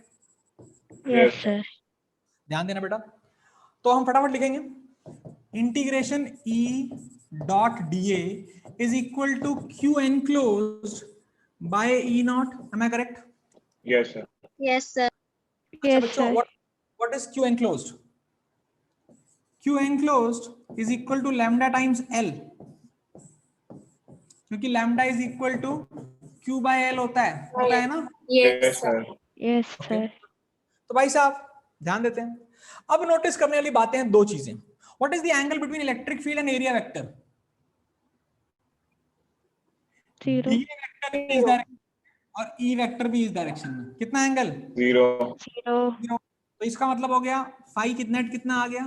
Yes sir. ध्यान देना बेटा। तो हम फटाफट लिखेंगे integration E dot DA is equal to Q enclosed by E naught. Am I correct? Yes sir Yes, sir. अच्छा yes बच्चों, sir. what is Q enclosed? Q enclosed is equal to lambda times L, क्योंकि lambda is equal to Q by L होता है ना? Yes, yes sir. Sir yes sir. तो भाई साहब ध्यान देते हैं। अब नोटिस करने वाली बातें हैं 2 चीजें। What is the angle between electric field and area vector? Zero. D vector इस डायरेक्शन और ई वेक्टर भी इस डायरेक्शन में, कितना एंगल? 0 जीरो। तो इसका मतलब हो गया फाई कितना आ गया?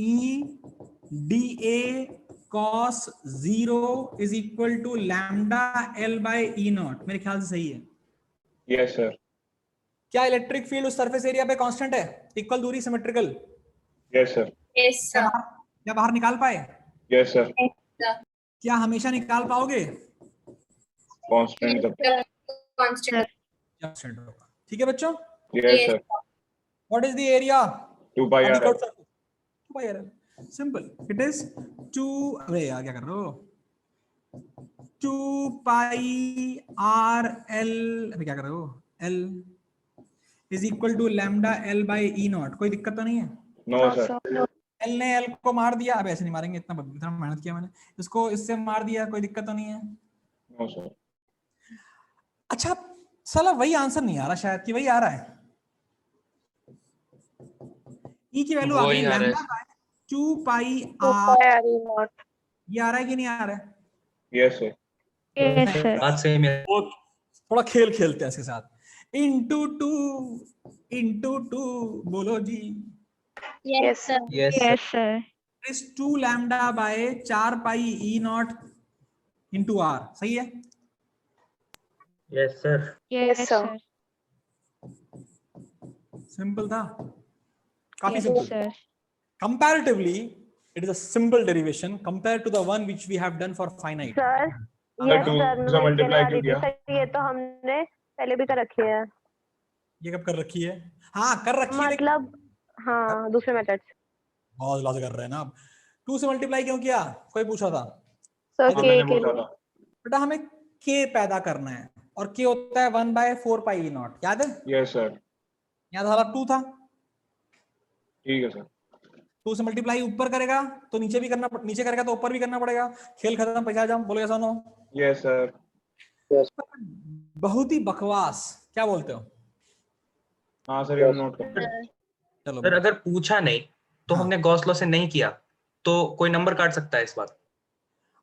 E dA cos 0 is equal to lambda L by E naught। मेरे ख्याल से सही है। यस सर क्या इलेक्ट्रिक फील्ड उस सरफेस एरिया पे कांस्टेंट है? इक्वल दूरी, symmetrical? Yes sir Yes, sir. क्या बाहर निकाल पाए? Yes sir Yes, sir. क्या हमेशा निकाल पाओगे? कांस्टेंट तब Sir. Constant. कांस्टेंट होगा। ठीक है बच्चों? Yes sir what is the area 2 pi of the R curved surface? 2 pi r। Simple, it is 2, अरे यार क्या कर रहे हो, 2 पाई आर एल, अरे क्या कर रहे हो, L is equal to lambda L by E naught. कोई दिक्कत तो नहीं है? नो सर एल ने एल को मार दिया, अब ऐसे नहीं मारेंगे, इतना मेहनत किया मैंने, इसको इससे मार दिया, कोई दिक्कत तो नहीं है? नो सर अच्छा साला वही आंसर नहीं आ रहा शायद, कि वही आ रहा है। ई की वैल्यू आ गई लैम्डा बाय 2 पाई आर, ये आ रहा है कि नहीं आ रहा है? Yes sir yes sir. बात सेम है। वो थोड़ा खेल खेलते हैं इसके साथ। इंटू टू बोलो जी। Yes, sir. Yes yes sir. इस 2 lambda by 4 pi E naught into R, सही है? Yes sir yes sir. Simple था, काफी yes simple. Sir. Comparatively, it is a simple derivation compared to the one which we have done for finite. Sir अगर yes 2 sir, से मैं कहने multiply आ रही क्यों थी किया सर, ये तो हमने पहले भी कर रखी है, ये कब कर रखी है? हाँ कर रखी है, लेकिन मतलब हाँ दूसरे मेथड से। बहुत लॉस कर रहे हैं ना अब। 2 से मल्टीप्लाई क्यों किया, कोई पूछा था? सर तो के मैंने के पूछा था बेटा हमें k पैदा करना है, और k होता है 1 बाय 4 पाई ई नॉट, याद है? यस सर यहाँ सारा 2 था, ठीक है सर 2 से मल्टीप्लाई ऊपर करेगा तो नीचे भी करना, नीचे करेगा तो ऊपर भी करना पड़ेगा। खेल खत्म, पैसा जाम, बोलो ऐसा नो? यस सर बहुत ही बकवास, क्या बोलते हो? हाँ सर ये नोट कर चलो सर अगर पूछा नहीं तो हाँ। हमने गॉस लॉ से नहीं किया तो कोई नंबर काट सकता है इस बात?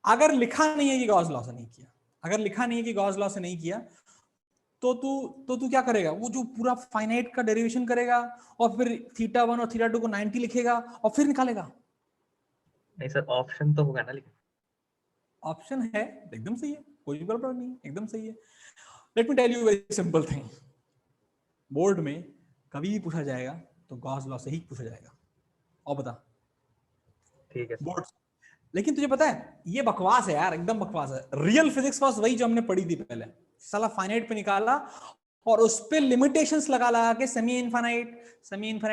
अगर लिखा नहीं है कि गॉस लॉ से नहीं किया, अगर लिखा नहीं है कि गॉस लॉ से नहीं किया, तो तू क्या करेगा? वो जो पूरा फाइनाइट का डेरिवेशन करेगा और फिर थीटा 1 और थीटा 2 को 90 लिखेगा और फिर निकालेगा। नहीं सर ऑप्शन तो होगा ना, लेकिन ऑप्शन है, एकदम सही है, कोई गड़बड़ नहीं, एकदम सही है। Let me tell you very simple thing, board में कभी भी पूछा जाएगा तो गॉस लॉ से ही पूछा जाएगा। और बता ठीक है बोर्ड। लेकिन तुझे पता है ये बकवास है यार, एकदम बकवास है। रियल फिजिक्स वाज वही जो हमने पढ़ी थी पहले, साला फाइनाइट पे निकाला और उस पे लिमिटेशंस लगा के सेमी इनफाइनाइट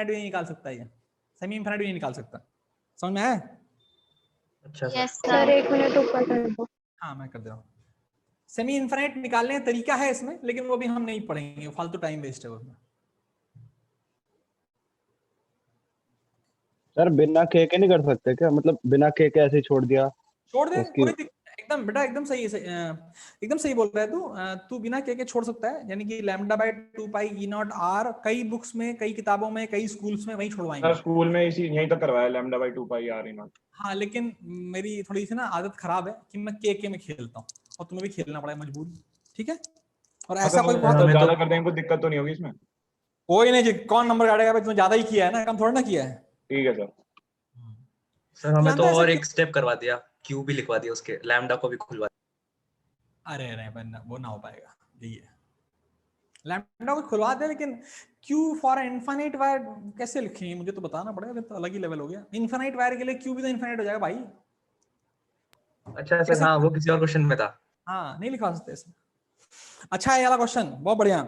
भी नहीं निकाल सकता, ये सेमी इनफाइनाइट भी नहीं निकाल सकता। समझ में आया? अच्छा Yes, sir sir. Sir 1 minute ऊपर कर दो। हाँ मैं कर दे रहा हूँ। सेमी इनफाइनाइट निकालने का तरीका है इसमें, लेकिन वो भी हम नहीं पढ़ेंगे, फालतू टाइम वेस्ट है उसमें। सर बिना के नहीं कर सकते क्या, मतलब बिना के ऐसे ही छोड़ दिया? छोड़ दे, उसकी- कोई एकदम बेटा एकदम सही है, एकदम सही बोल रहा है तू। तू बिना के छोड़ सकता है, यानी कि lambda by 2 pi E naught R कई बुक्स में, कई किताबों में, कई स्कूल्स में वही छुड़वाएंगे। सर स्कूल में इसी यहीं तक करवाया lambda by 2 pi R naught. हाँ, लेकिन मेरी थोड़ी सी ना आदत खराब है कि मैं के में खेलता हूँ, और तुम्हें भी खेलना पड़ा है मजबूरी, ठीक है। और ऐसा कोई बहुत ज्यादा कर देंगे, कोई दिक्कत तो नहीं होगी इसमें? कोई नहीं जी, कौन नंबर काटेगा भाई, तुमने ज्यादा ही किया है ना, कम थोड़ा ना किया है। ठीक है सर। सर हमें जानता तो है और ऐसा एक स्टेप करवा दिया, क्यू भी लिखवा दिया उसके, लैम्डा को भी खुलवा दिया। अरे नहीं, वो ना हो पाएगा, यही है। लैम्डा को खुलवा दे, लेकिन क्यू फॉर इनफाइनाइट वायर कैसे लिखेंगे, मुझे तो बताना पड़ेगा, तो अलग ही लेवल हो गया। इनफाइनाइट वायर के लिए क्यू भी तो इनफाइनाइट हो जाएगा भाई। अच्छा सर, हाँ वो किसी और क्वेश्चन में था। हाँ, नहीं लिखवा सकते ऐसे। अच्छा है ये वाला क्वेश्चन, बहुत बढ़िया।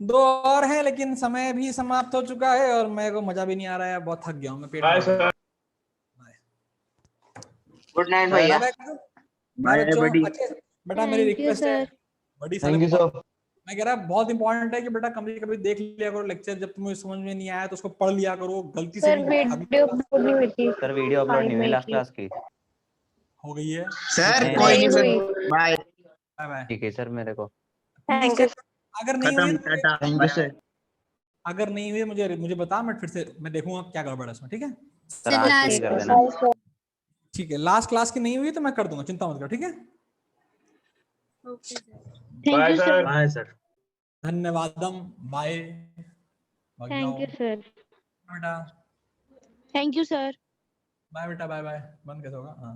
2 और हैं, लेकिन समय भी समाप्त हो चुका है और मेरे को मजा भी नहीं आ रहा है, बहुत थक गया हूँ मैं, पेट बाय में। सर। गुड नाइट भैया। बाय बच्चों। अच्छे बेटा, मेरी रिक्वेस्ट है बड़ी, थैंक यू सर। मैं कह रहा बहुत इंपॉर्टेंट है कि बेटा कभी कभी देख लिया करो लेक्चर, जब तुम्हें समझ में नहीं आया तो उसको पढ़ लिया करो, गलती से सर वीडियो अपलोड नहीं हुई थी। सर वीडियो अपलोड नहीं हुई लास्ट क्लास की। हो गई है सर नहीं, कोई नहीं सर, नहीं बाय। Bye bye. ठीक है सर मेरे को। Thank you. अगर नहीं हुई खत्म, टाटा, थैंक यू सर। अगर नहीं हुई मुझे बता, मैं फिर से मैं देखूंगा क्या गड़बड़ है इसमें, ठीक है। सर आज के ही कर देना। ठीक है, लास्ट क्लास की नहीं हुई तो मैं कर दूंगा, चिंता मत कर, ठीक है। Bye sir. हाँ सर। धन्यवादम, बाय। Thank you sir. बेटा थैंक यू सर। बाय बेटा, बाय बाय। बंद कैसे होगा? हाँ।